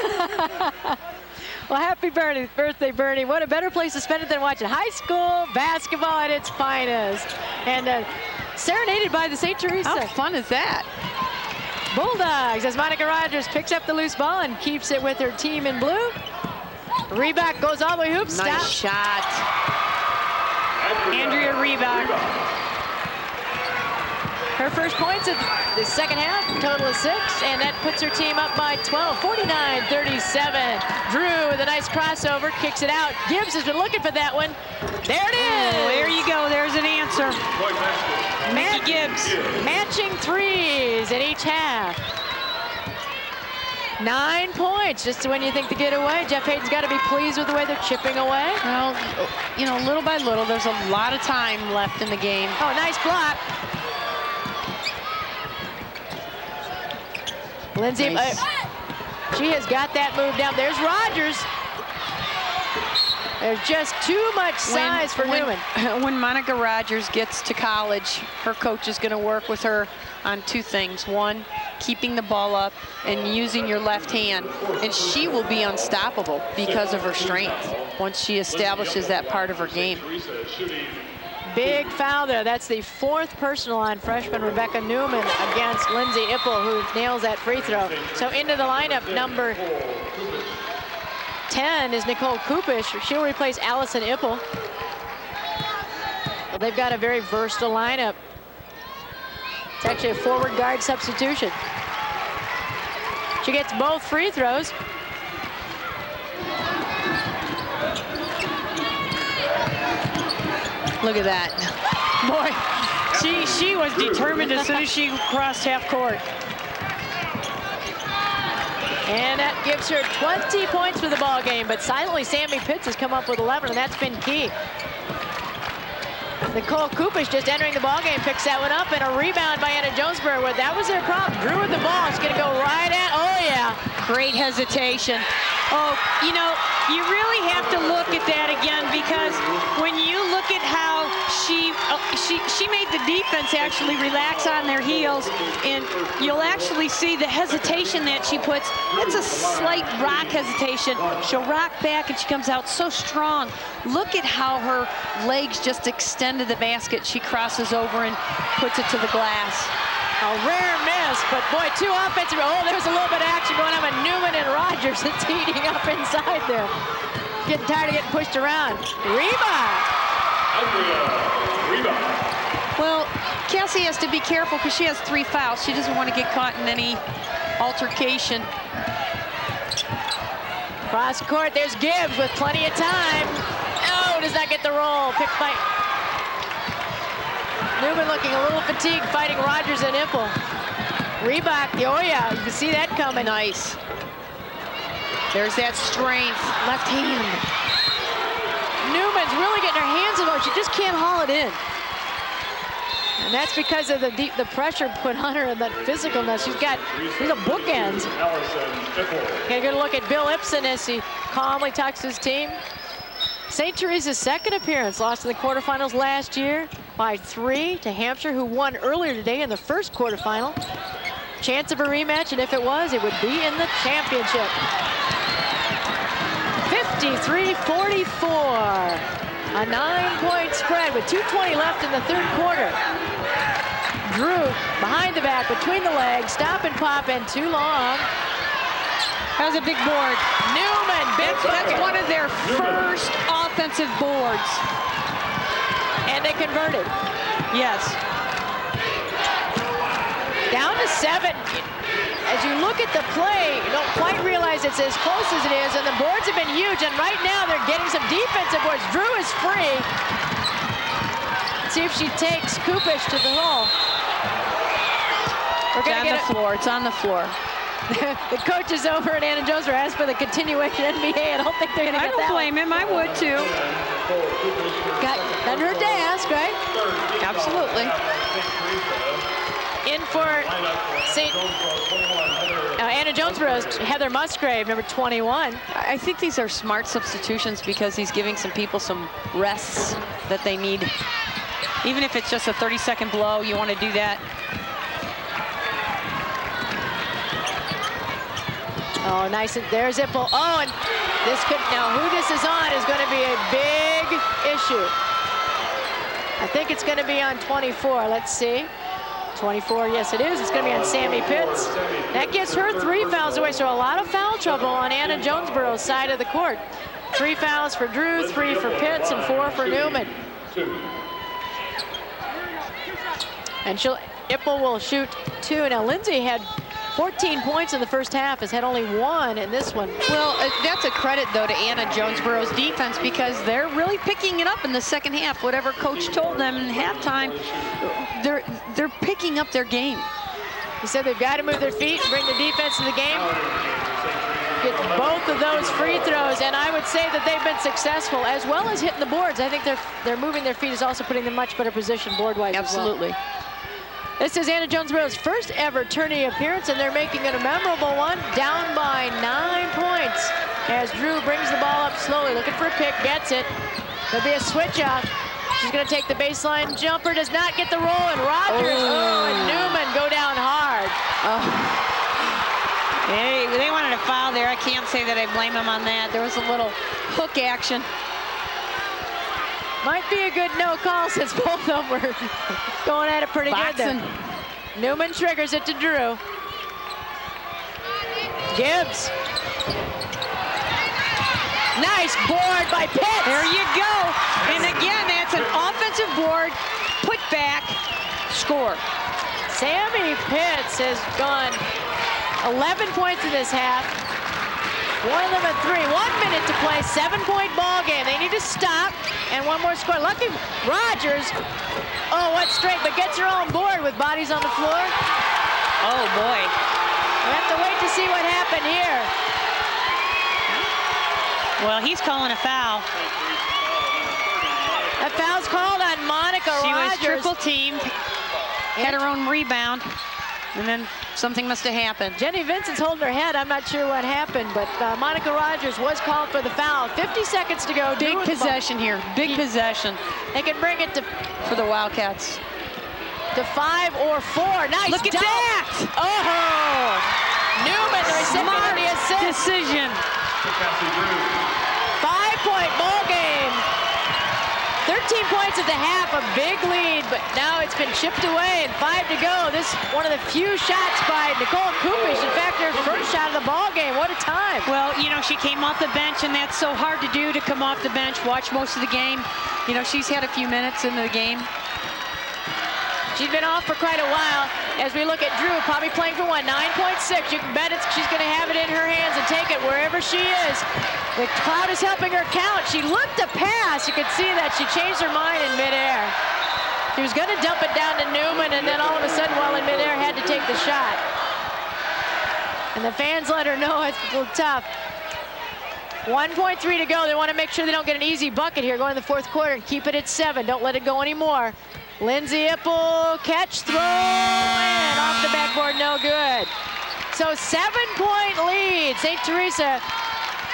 Well, happy birthday, Bernie. What a better place to spend it than watching high school basketball at its finest. And serenaded by the St. Teresa. How fun is that? Bulldogs, as Monica Rogers picks up the loose ball and keeps it with her team in blue. Reebok goes all the way hoops. Nice shot. Andrea Reebok. Her first points of the second half, total of 6, and that puts her team up by 12, 49-37. Drew with a nice crossover, kicks it out. Gibbs has been looking for that one. There it is. Oh, there you go, there's an answer. Mickey Gibbs. Matching threes in each half. 9 points, just when you think to get away. Jeff Hayden's got to be pleased with the way they're chipping away. Well, you know, little by little, there's a lot of time left in the game. Oh, nice block. Lindsay, nice. She has got that move down. There's Rogers. There's just too much size for Newman. When Monica Rogers gets to college, her coach is going to work with her on 2 things. One, keeping the ball up and using your left hand. And she will be unstoppable because of her strength once she establishes that part of her game. Big foul there. That's the 4th personal on freshman Rebecca Newman against Lindsay Ippel, who nails that free throw. So into the lineup, number 10 is Nicole Kupish. She'll replace Allison Ippel. Well, they've got a very versatile lineup. It's actually a forward guard substitution. She gets both free throws. Look at that. Boy, she was determined as soon as she crossed half court. And that gives her 20 points for the ball game, but silently Sammy Pitts has come up with 11, and that's been key. Nicole Kupish just entering the ball game, picks that one up, and a rebound by Anna Jonesboro. Where that was their problem. Drew with the ball. It's going to go right at, oh yeah. Great hesitation. Oh, you know, You really have to look at that again, because when you look at how she made the defense actually relax on their heels, and you'll actually see the hesitation that she puts. That's a slight rock hesitation. She'll rock back and she comes out so strong. Look at how her legs just extend to the basket. She crosses over and puts it to the glass. A rare miss, but boy, two offensive. Oh, there was a little bit of action going on with Newman and Rogers. It's heating up inside there. Getting tired of getting pushed around. Rebound. Well, Cassie has to be careful because she has 3 fouls. She doesn't want to get caught in any altercation. Cross court, there's Gibbs with plenty of time. Oh, does not get the roll. Picked by Newman, looking a little fatigued, fighting Rogers and Ipple. Reebok, oh yeah, you can see that coming. Nice. There's that strength, left hand. Newman's really getting her hands in there. She just can't haul it in. And that's because of the pressure put on her and that physicalness. She's got bookends. Get a good look at Bill Ibsen as he calmly talks to his team. St. Teresa's second appearance, lost in the quarterfinals last year by 3 to Hampshire, who won earlier today in the first quarterfinal. Chance of a rematch, and if it was, it would be in the championship. 53-44. A 9-point spread with 2:20 left in the third quarter. Drew behind the back, between the legs, stop and pop, and too long. That was a big board. Newman, that's one of their first offensive boards. And they converted. Yes. Down to 7. As you look at the play, you don't quite realize it's as close as it is, and the boards have been huge, and right now they're getting some defensive boards. Drew is free. Let's see if she takes Kupish to the hole. It's on the floor. It's on the floor. The coach is over, and Anna Jonesboro asked for the continuation NBA. I don't think they're going to get that. I don't blame him. I would too. Got under her desk, right? Absolutely. In for Anna Jonesboro's Heather Musgrave, number 21. I think these are smart substitutions because he's giving some people some rests that they need. Even if it's just a 30-second blow, you want to do that. Oh, nice. There's Ipple. Oh, and this could, now who this is on is going to be a big issue. I think it's going to be on 24. Let's see. 24, yes it is. It's going to be on Sammy Pitts. That gives her 3 fouls away, so a lot of foul trouble on Anna Jonesboro's side of the court. 3 fouls for Drew, 3 for Pitts, and 4 for Newman. And Ipple will shoot 2. Now Lindsay had 14 points in the first half, has had only 1 in this one. Well, that's a credit, though, to Anna Jonesboro's defense because they're really picking it up in the second half. Whatever coach told them in halftime, they're picking up their game. He said they've got to move their feet and bring the defense to the game. Get both of those free throws, and I would say that they've been successful as well as hitting the boards. I think they're moving their feet is also putting them in much better position board-wise. Absolutely. As well. This is Anna Jonesboro's first ever tourney appearance, and they're making it a memorable one, down by 9 points. As Drew brings the ball up slowly, looking for a pick, gets it. There'll be a switch off. She's going to take the baseline jumper, does not get the roll, and Rogers, and Newman go down hard. Hey, they wanted a foul there. I can't say that I blame them on that. There was a little hook action. Might be a good no call since both of them were going at it pretty good there. Newman triggers it to Drew. Gibbs. Nice board by Pitts. There you go. And again, that's an offensive board, put back, score. Sammy Pitts has gone 11 points in this half. One of them at 3. 1 minute to play. 7-point ball game. They need to stop. And one more score. Lucky Rogers. Oh, what strength, but gets her on board with bodies on the floor. Oh, boy. We have to wait to see what happened here. Well, he's calling a foul. A foul's called on Monica Rogers. She was triple teamed. Had her own rebound. And then something must have happened. Jenny Vincent's holding her head. I'm not sure what happened, but Monica Rogers was called for the foul. 50 seconds to go. Big possession here. Big possession. They can bring it to for the Wildcats. To 5 or 4. Nice. Look at dunk. that! Oh! Newman, the recipient of the assist. Decision. 5-point ball game. 13 points at the half, a big lead, but now it's been chipped away and 5 to go. This is one of the few shots by Nicole Kupish. In fact, her first shot of the ball game. What a time. Well, you know, she came off the bench, and that's so hard to do, to come off the bench, watch most of the game. You know, she's had a few minutes in the game. She's been off for quite a while. As we look at Drew, probably playing for 9.6. You can bet she's going to have it in her hands and take it wherever she is. The crowd is helping her count. She looked to pass. You could see that she changed her mind in midair. She was going to dump it down to Newman, and then all of a sudden, while in midair, had to take the shot. And the fans let her know it's a little tough. 1.3 to go. They want to make sure they don't get an easy bucket here going to the fourth quarter and keep it at 7. Don't let it go anymore. Lindsay Ipple, catch, throw, and off the backboard, no good. So 7-point lead. St. Teresa.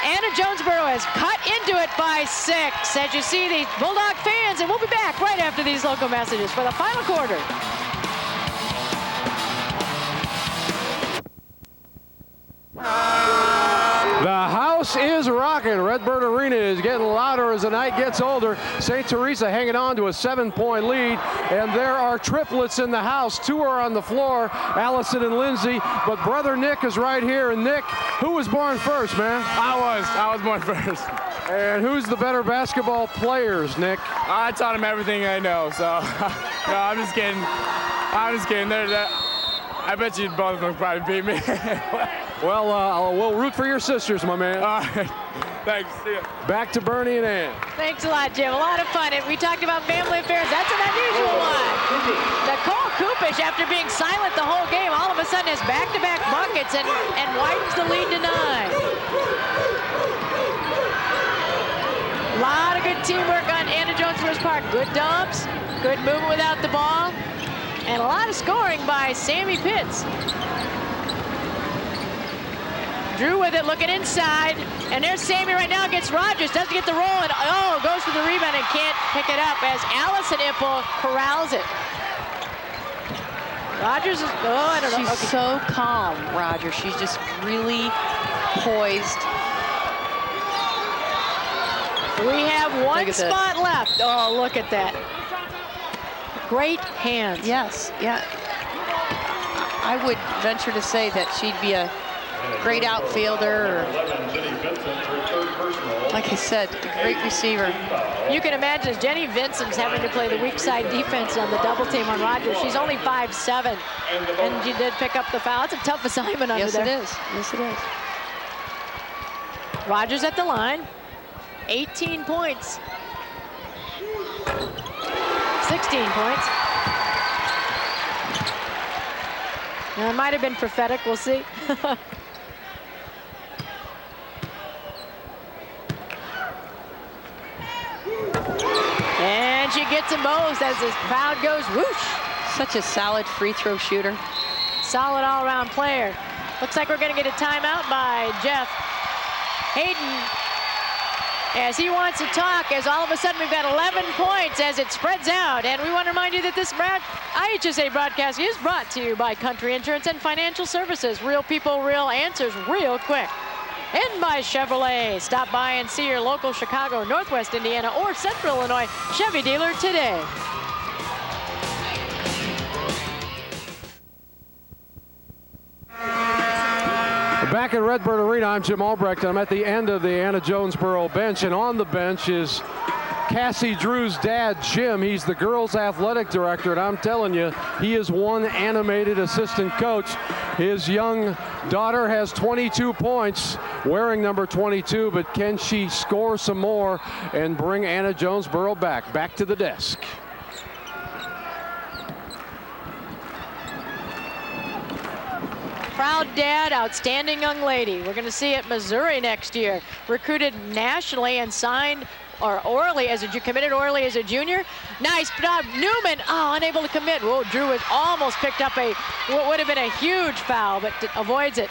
Anna Jonesboro has cut into it by 6. As you see these Bulldog fans, and we'll be back right after these local messages for the final quarter. The house is rocking. Redbird Arena is getting louder as the night gets older. St. Teresa hanging on to a 7-point lead, and there are triplets in the house. 2 are on the floor, Allison and Lindsay, but brother Nick is right here. And Nick, who was born first, man? I was born first. And who's the better basketball players, Nick? I taught him everything I know, so no, I'm just kidding. I'm just kidding. I bet you both will probably beat me. Well, we'll root for your sisters, my man. All right. Thanks. See ya. Back to Bernie and Ann. Thanks a lot, Jim. A lot of fun. And we talked about family affairs. That's an unusual one. Nicole Kupish, after being silent the whole game, all of a sudden has back-to-back buckets and widens the lead to 9. A lot of good teamwork on Anna Jonesboro's part. Good dumps, good movement without the ball, and a lot of scoring by Sammy Pitts. Drew with it, looking inside, and there's Sammy right now against Rogers, doesn't get the roll, and goes for the rebound and can't pick it up as Allison Ipple corrals it. Rogers is, I don't know. She's so calm, Rogers. She's just really poised. We have one spot left. Oh, look at that. Great hands. Yes, yeah. I would venture to say that she'd be a great outfielder, or, like I said, a great receiver. You can imagine Jenny Vincent's having to play the weak side defense on the double team on Rogers. She's only 5'7", and she did pick up the foul. It's a tough assignment under there. Yes, it is. Yes, it is. Rogers at the line. 18 points. 16 points. Now, it might have been prophetic. We'll see. And she gets them both as this crowd goes whoosh. Such a solid free throw shooter. Solid all-around player. Looks like we're going to get a timeout by Jeff Hayden, as he wants to talk, as all of a sudden we've got 11 points as it spreads out. And we want to remind you that this IHSA broadcast is brought to you by Country Insurance and Financial Services. Real people, real answers, real quick. And by Chevrolet. Stop by and see your local Chicago, Northwest Indiana, or Central Illinois Chevy dealer today. Back at Redbird Arena, I'm Jim Albrecht. I'm at the end of the Anna Jonesboro bench, and on the bench is Cassie Drew's dad, Jim. He's the girls' athletic director, and I'm telling you, he is one animated assistant coach. His young daughter has 22 points, wearing number 22, but can she score some more and bring Anna Jonesboro back? Back to the desk. Proud dad, outstanding young lady. We're going to see at Missouri next year. Recruited nationally and signed or Orley as a committed Orley as a junior. Nice job, Newman. Oh, unable to commit. Whoa, Drew has almost picked up what would have been a huge foul, but avoids it.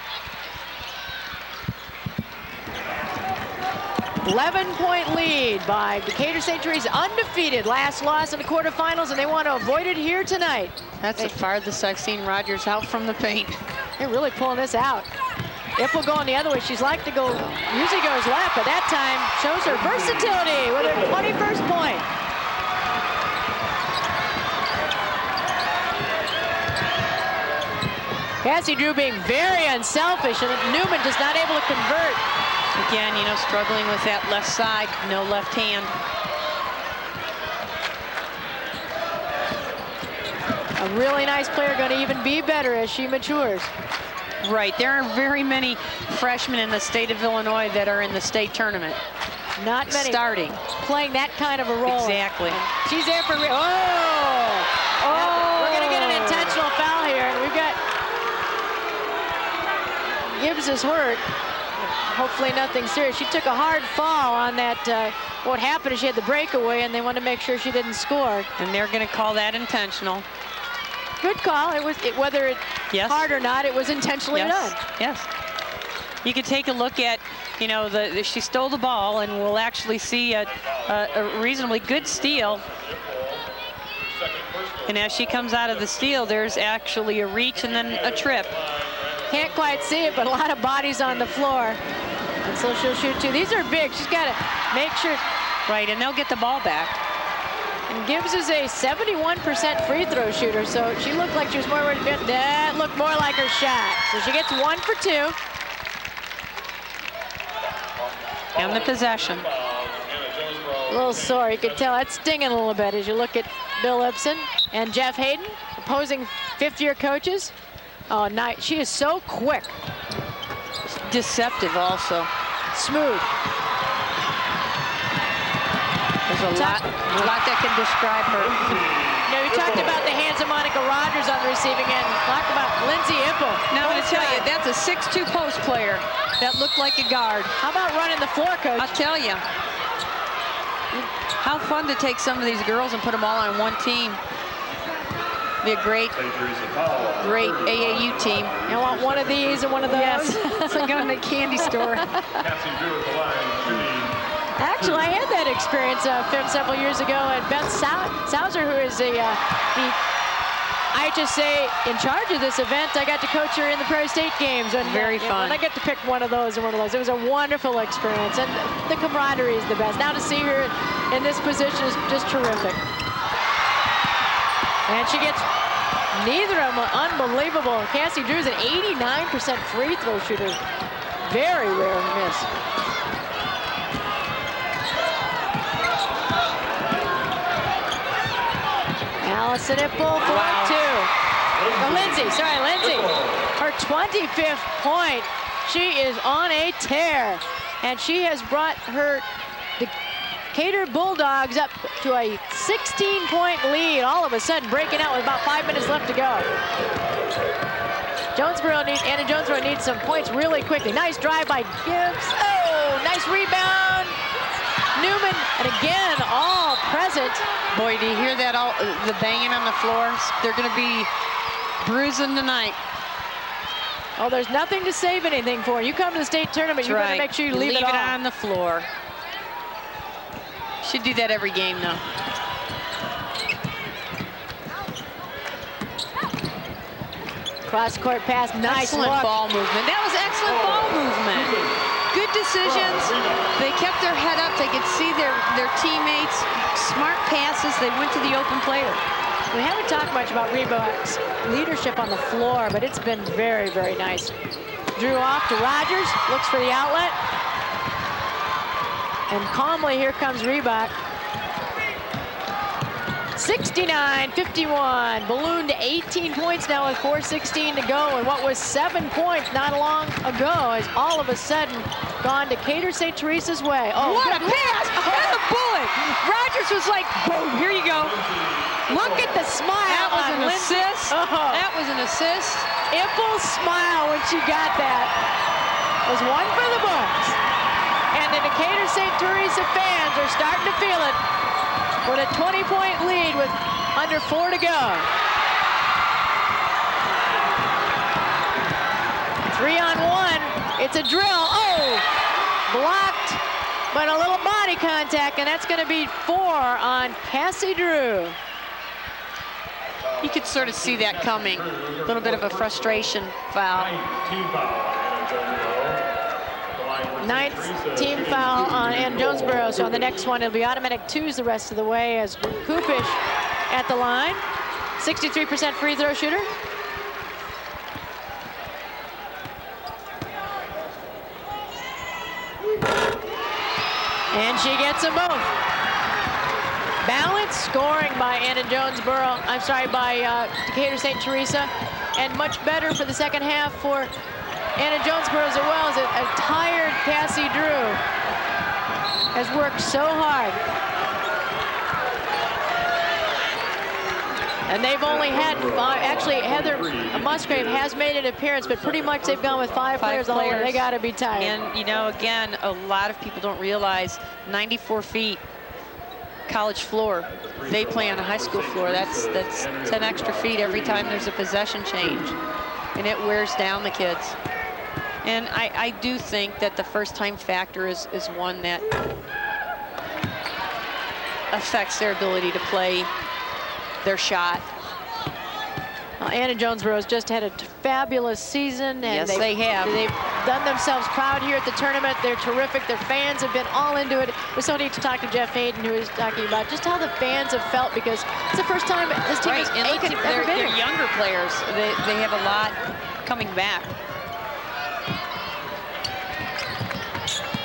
11-point lead by Decatur St. Teresa, undefeated, last loss in the quarterfinals, and they want to avoid it here tonight. That's the farthest I've seen Rogers out from the paint. They're really pulling this out. Ipple going the other way. She's like to go, usually goes left, but that time shows her versatility with her 21st point. Cassie Drew being very unselfish, and Newman just not able to convert. Again, you know, struggling with that left side, no left hand. A really nice player, going to even be better as she matures. Right, there are very many freshmen in the state of Illinois that are in the state tournament. Not many. Starting. Playing that kind of a role. Exactly. And she's there for, we're going to get an intentional foul here, and we've got Gibbs is hurt. Hopefully nothing serious. She took a hard fall on that. What happened is she had the breakaway, and they wanted to make sure she didn't score. And they're going to call that intentional. Good call. It was whether it hard or not, it was intentionally done. Yes. You could take a look at, you know, she stole the ball, and we'll actually see a reasonably good steal. And as she comes out of the steal, there's actually a reach and then a trip. Can't quite see it, but a lot of bodies on the floor. And so she'll shoot two. These are big. She's got to make sure. Right, and they'll get the ball back. And Gibbs is a 71% free throw shooter, so she looked like she was more worried about that. Looked more like her shot. So she gets 1 for 2. And the possession. A little sore. You can tell that's stinging a little bit as you look at Bill Ibsen and Jeff Hayden, opposing fifth-year coaches. Oh, nice. She is so quick. Deceptive also. Smooth. There's a lot that can describe her. You know, we talked about the hands of Monica Rogers on the receiving end. Talk about Lindsay Ipple. Now, I'm going to tell you, that's a 6'2" post player that looked like a guard. How about running the floor, Coach? I'll tell you. How fun to take some of these girls and put them all on one team. Be a great AAU team. You want one of these and one of those? Yes, it's like going to the candy store. Actually, I had that experience several years ago at Beth Sauser, who is the IHSA in charge of this event. I got to coach her in the Prairie State games. And very fun. And I get to pick one of those and one of those. It was a wonderful experience, and the camaraderie is the best. Now to see her in this position is just terrific. And she gets neither of them. Unbelievable. Cassie Drew's an 89% free throw shooter. Very rare miss. Allison Ipple for 2. Oh, Lindsay, sorry, Lindsay. Her 25th point. She is on a tear. And she has brought her Decatur Bulldogs up to a 16-point lead. All of a sudden breaking out with about 5 minutes left to go. Anna Jonesboro needs some points really quickly. Nice drive by Gibbs. Oh, nice rebound. Newman, and again, all present. Boy, do you hear that, the banging on the floor? They're going to be bruising tonight. Oh, there's nothing to save anything for. You come to the state tournament, you better make sure you leave it on the floor. Should do that every game, though. Cross-court pass, nice excellent ball movement. That was excellent ball movement. Good decisions. They kept their head up. They could see their teammates. Smart passes. They went to the open player. We haven't talked much about Reebok's leadership on the floor, but it's been very, very nice. Drew off to Rogers. Looks for the outlet. And calmly, here comes Reebok. 69-51, ballooned to 18 points now with 4:16 to go, and what was 7 points not long ago has all of a sudden gone Decatur St. Teresa's way. Oh, what a pass! That's a bullet! Rogers was like, boom, here you go. Look at the smile. That was an assist. Oh. That was an assist. Ipple's smile when she got that was one for the books. And the Decatur St. Teresa fans are starting to feel it with a 20-point lead with under 4 to go. 3-on-1. It's a drill. Oh, blocked, but a little body contact, and that's going to be 4 on Cassie Drew. You could sort of see that coming. A little bit of a frustration foul. Ninth team foul on Ann Jonesboro. So on the next one, it'll be automatic 2s the rest of the way as Kupish at the line. 63% free throw shooter. And she gets them both. Balanced scoring by Anna Jonesboro, I'm sorry, by Decatur St. Teresa, and much better for the second half for Anna Jonesboro as well as a tired Cassie Drew has worked so hard. And they've only had, actually Heather Musgrave has made an appearance, but pretty much they've gone with 5 players the whole way. They gotta be tired. And you know, again, a lot of people don't realize 94 feet college floor. They play on a high school floor. That's 10 extra feet every time there's a possession change. And it wears down the kids. And I do think that the first time factor is one that affects their ability to play their shot. Anna Jonesboro has just had a fabulous season, and yes, they have. They've done themselves proud here at the tournament. They're terrific. Their fans have been all into it. We so need to talk to Jeff Hayden, who is talking about just how the fans have felt, because it's the first time this team is and look at their younger players. They have a lot coming back.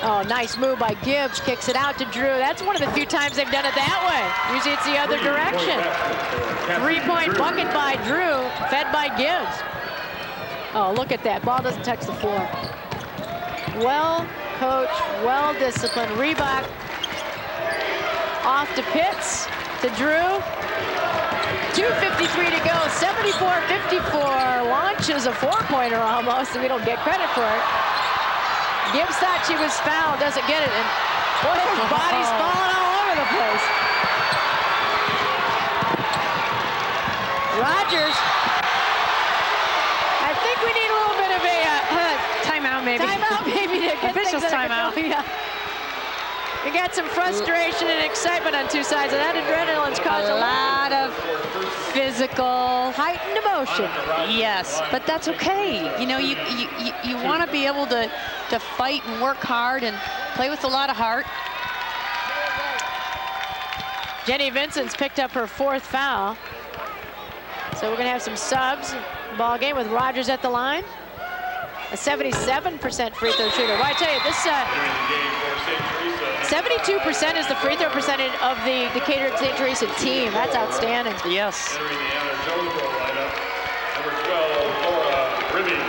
Oh, nice move by Gibbs. Kicks it out to Drew. That's one of the few times they've done it that way. Usually it's the other direction. 3-point bucket by Drew, fed by Gibbs. Oh, look at that. Ball doesn't touch the floor. Well coached, well disciplined. Reebok off to Pitts, to Drew. 2:53 to go, 74-54. Launches a 4-pointer almost, and we don't get credit for it. Gibbs thought she was fouled, doesn't get it, and boy, there's bodies falling all over the place. Rogers, I think we need a little bit of a timeout, maybe. Timeout, maybe, to get officials timeout. Yeah. We got some frustration and excitement on two sides, and that adrenaline's caused a lot of physical heightened emotion. Yes, but that's okay. You know, you want to be able to fight and work hard and play with a lot of heart. Jenny Vincent's picked up her 4th foul. So we're going to have some subs. Ball game with Rogers at the line. A 77% free throw shooter. Well, I tell you, this 72% is the free throw percentage of the Decatur St. Teresa team. That's outstanding. Yes. Entering the Anna Jonesboro lineup, number 12, Laura Ribbing.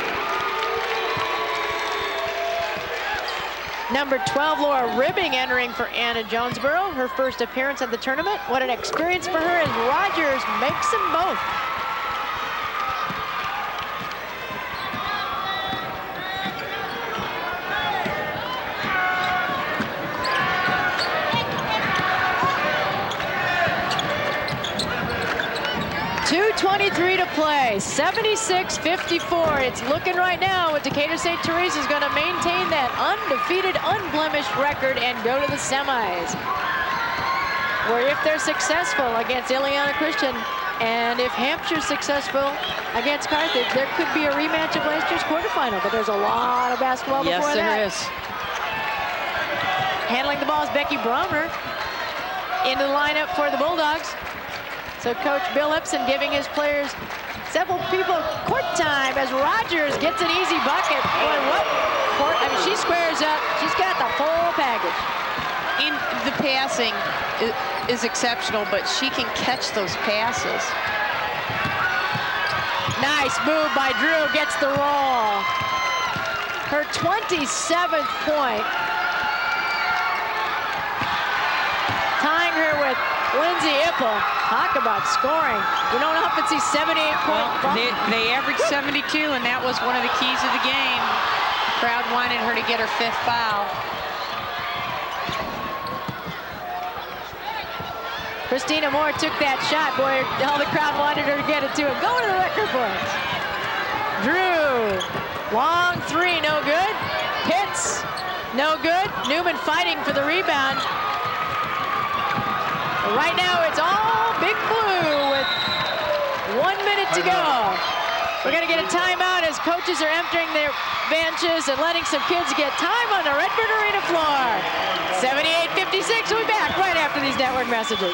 Number 12, Laura Ribbing, entering for Anna Jonesboro. Her first appearance at the tournament. What an experience for her as Rogers makes them both. .2:23 to play, 76-54. It's looking right now with Decatur St. Teresa is going to maintain that undefeated, unblemished record and go to the semis. Where if they're successful against Ileana Christian, and if Hampshire's successful against Carthage, there could be a rematch of last year's quarterfinal, but there's a lot of basketball before that. Yes, there is. Handling the ball is Becky Bromner into the lineup for the Bulldogs. So Coach Bill Ipson giving his players, several people, court time as Rogers gets an easy bucket. Boy, what court, I mean, she squares up. She's got the full package. In the passing is exceptional, but she can catch those passes. Nice move by Drew, gets the roll. Her 27th point. Tying her with Lindsay Ippel. Talk about scoring. We don't often see 78-point. Well, they averaged 72, and that was one of the keys of the game. The crowd wanted her to get her 5th foul. Christina Moore took that shot. Boy, all the crowd wanted her to get it to him. Going to the record books. Drew, long three, no good. Hits, no good. Newman fighting for the rebound. Right now it's all Big Blue with 1 minute to go. We're going to get a timeout as coaches are emptying their benches and letting some kids get time on the Redbird Arena floor. 78-56, we'll be back right after these network messages.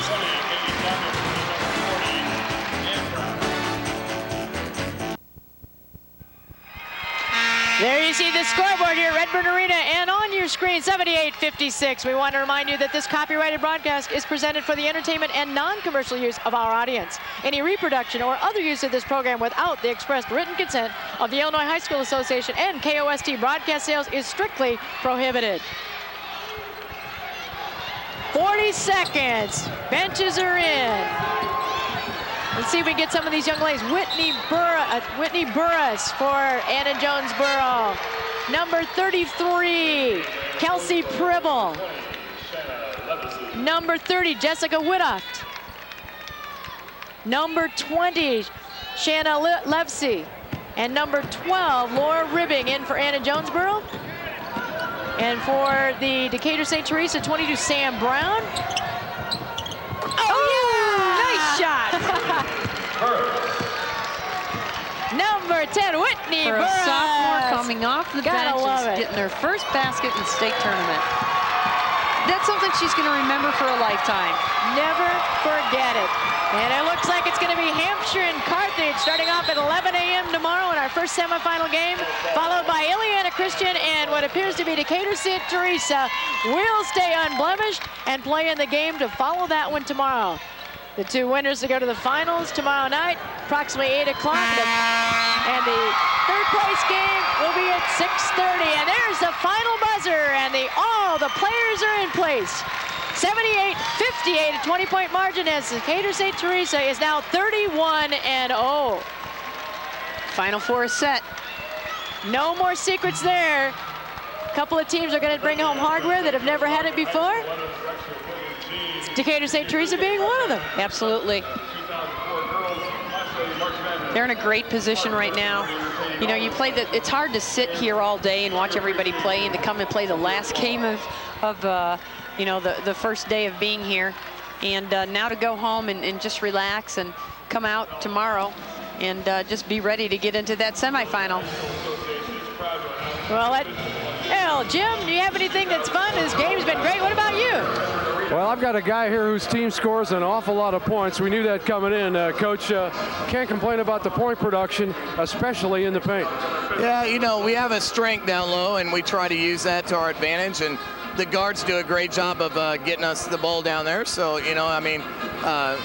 There you see the scoreboard here at Redbird Arena, and on your screen, 78-56. We want to remind you that this copyrighted broadcast is presented for the entertainment and non-commercial use of our audience. Any reproduction or other use of this program without the expressed written consent of the Illinois High School Association and KOST broadcast sales is strictly prohibited. 40 seconds. Benches are in. Let's see if we can get some of these young ladies. Whitney Burris for Anna Jonesboro. Number 33, Kelsey Pribble. Number 30, Jessica Whittoft. Number 20, Shanna Levsey. And number 12, Laura Ribbing in for Anna Jonesboro. And for the Decatur St. Teresa, 22, Sam Brown. Nice shot. Number 10, Whitney For a Burris. sophomore coming off the bench and getting their first basket in the state tournament. That's something she's going to remember for a lifetime. Never forget it. And it looks like it's going to be Hampshire and Carthage starting off at 11 a.m. tomorrow in our first semifinal game, followed by Ileana Christian and what appears to be Decatur St. Teresa will stay unblemished and play in the game to follow that one tomorrow. The two winners to go to the finals tomorrow night, approximately 8 o'clock. And the third place game will be at 6:30. And there's the final buzzer, and all the players are in place. 78-58, a 20-point margin as Decatur St. Teresa is now 31-0. Final four is set. No more secrets there. A couple of teams are going to bring home hardware that have never had it before. Decatur St. Teresa being one of them. Absolutely. They're in a great position right now. You know, it's hard to sit here all day and watch everybody play and to come and play the last game of you know, the first day of being here. And now to go home and just relax and come out tomorrow and just be ready to get into that semifinal. Well, Jim, do you have anything that's fun? This game's been great. What about you? Well, I've got a guy here whose team scores an awful lot of points. We knew that coming in. Coach, can't complain about the point production, especially in the paint. Yeah, you know, we have a strength down low, and we try to use that to our advantage. And the guards do a great job of getting us the ball down there. So, you know, I mean,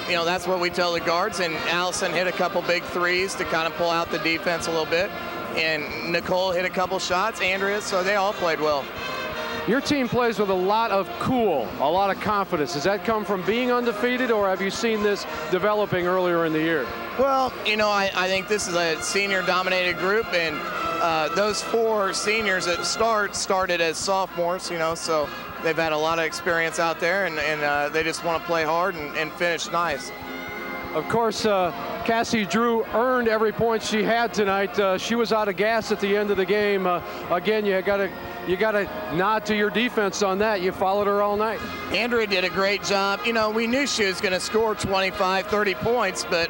you know, that's what we tell the guards. And Allison hit a couple big threes to kind of pull out the defense a little bit. And Nicole hit a couple shots, Andrea, so they all played well. Your team plays with a lot of cool, a lot of confidence. Does that come from being undefeated, or have you seen this developing earlier in the year? Well, you know, I think this is a senior-dominated group, and those four seniors that started as sophomores, you know, so they've had a lot of experience out there, and they just want to play hard and finish nice. Of course, Cassie Drew earned every point she had tonight. She was out of gas at the end of the game. Again, you got to nod to your defense on that. You followed her all night. Andrea did a great job. You know, we knew she was going to score 25, 30 points, but,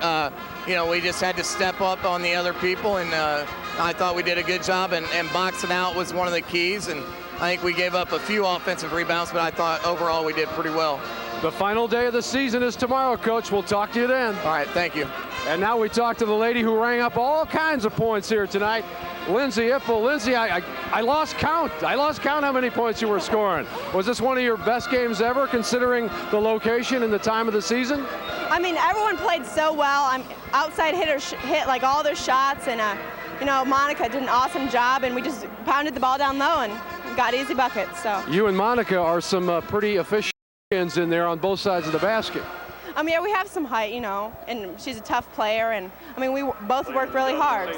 you know, we just had to step up on the other people, and I thought we did a good job, and boxing out was one of the keys, and I think we gave up a few offensive rebounds, but I thought overall we did pretty well. The final day of the season is tomorrow, Coach. We'll talk to you then. All right, thank you. And now we talk to the lady who rang up all kinds of points here tonight, Lindsay Ippel. Lindsay, I lost count. I lost count how many points you were scoring. Was this one of your best games ever, considering the location and the time of the season? I mean, everyone played so well. Outside hitters hit like all their shots, and you know, Monica did an awesome job, and we just pounded the ball down low and got easy buckets. So you and Monica are some pretty efficient in there on both sides of the basket. I mean, yeah, we have some height, you know, and she's a tough player, and I mean, we both work really hard.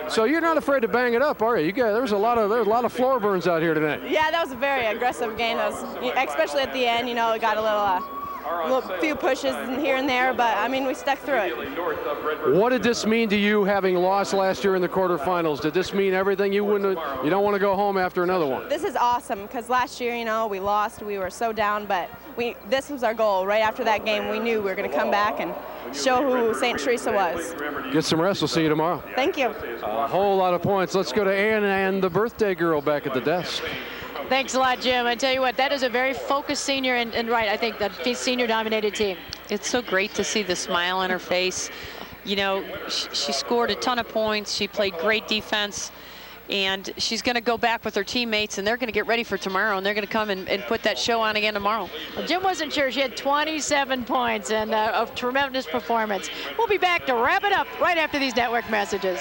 So you're not afraid to bang it up, are you? There's a lot of floor burns out here tonight. Yeah, that was a very aggressive game. That was, especially at the end, you know, it got a little a few pushes here and there, but I mean, we stuck through it. What did this mean to you, having lost last year in the quarterfinals? Did this mean everything? You don't want to go home after another one? This is awesome because last year, we lost. We were so down, but this was our goal. Right after that game, we knew we were going to come back and show who St. Teresa was. Get some rest. We'll see you tomorrow. Thank you. A whole lot of points. Let's go to Ann and the birthday girl back at the desk. Thanks a lot, Jim. I tell you what, that is a very focused senior, and right, I think that senior-dominated team. It's so great to see the smile on her face. She scored a ton of points. She played great defense, and she's going to go back with her teammates, and they're going to get ready for tomorrow, and they're going to come and put that show on again tomorrow. Well, Jim wasn't sure. She had 27 points and a tremendous performance. We'll be back to wrap it up right after these network messages.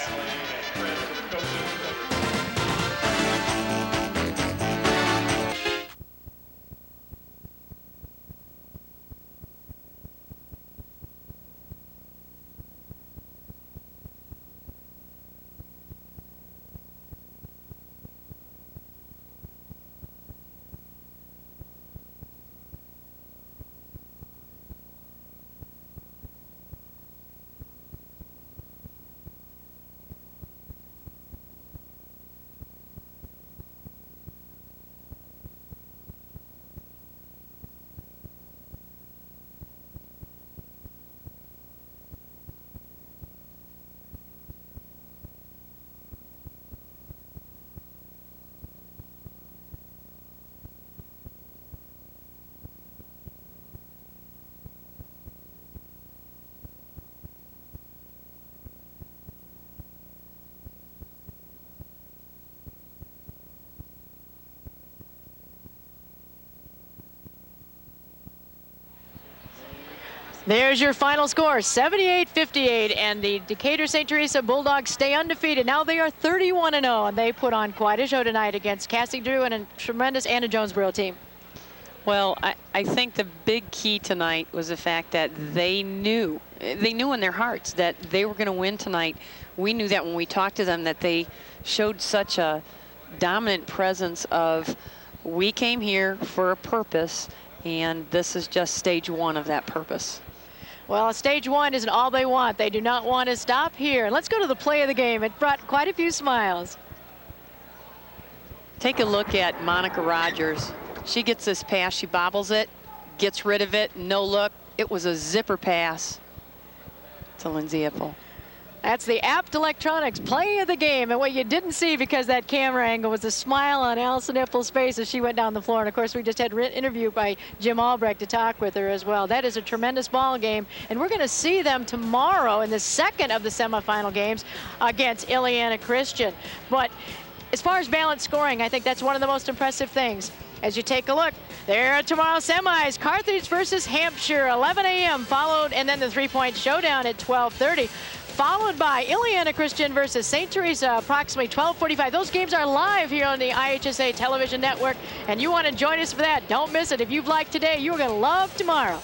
There's your final score, 78-58, and the Decatur St. Teresa Bulldogs stay undefeated. Now they are 31-0, and they put on quite a show tonight against Cassie Drew and a tremendous Anna Jonesboro team. Well, I think the big key tonight was the fact that they knew in their hearts that they were going to win tonight. We knew that when we talked to them, that they showed such a dominant presence of, we came here for a purpose, and this is just stage one of that purpose. Well, stage one isn't all they want. They do not want to stop here. Let's go to the play of the game. It brought quite a few smiles. Take a look at Monica Rogers. She gets this pass, she bobbles it, gets rid of it, no look. It was a zipper pass to Lindsay Ipple. That's the Apt Electronics play of the game. And what you didn't see because that camera angle was the smile on Allison Ipple's face as she went down the floor. And of course, we just had an interview by Jim Albrecht to talk with her as well. That is a tremendous ball game. And we're going to see them tomorrow in the second of the semifinal games against Ileana Christian. But as far as balanced scoring, I think that's one of the most impressive things. As you take a look, there are tomorrow's semis. Carthage versus Hampshire, 11 a.m. followed, and then the three-point showdown at 12:30. Followed by Ileana Christian versus St. Teresa, approximately 12:45. Those games are live here on the IHSA television network, and you want to join us for that. Don't miss it. If you've liked today, you're going to love tomorrow.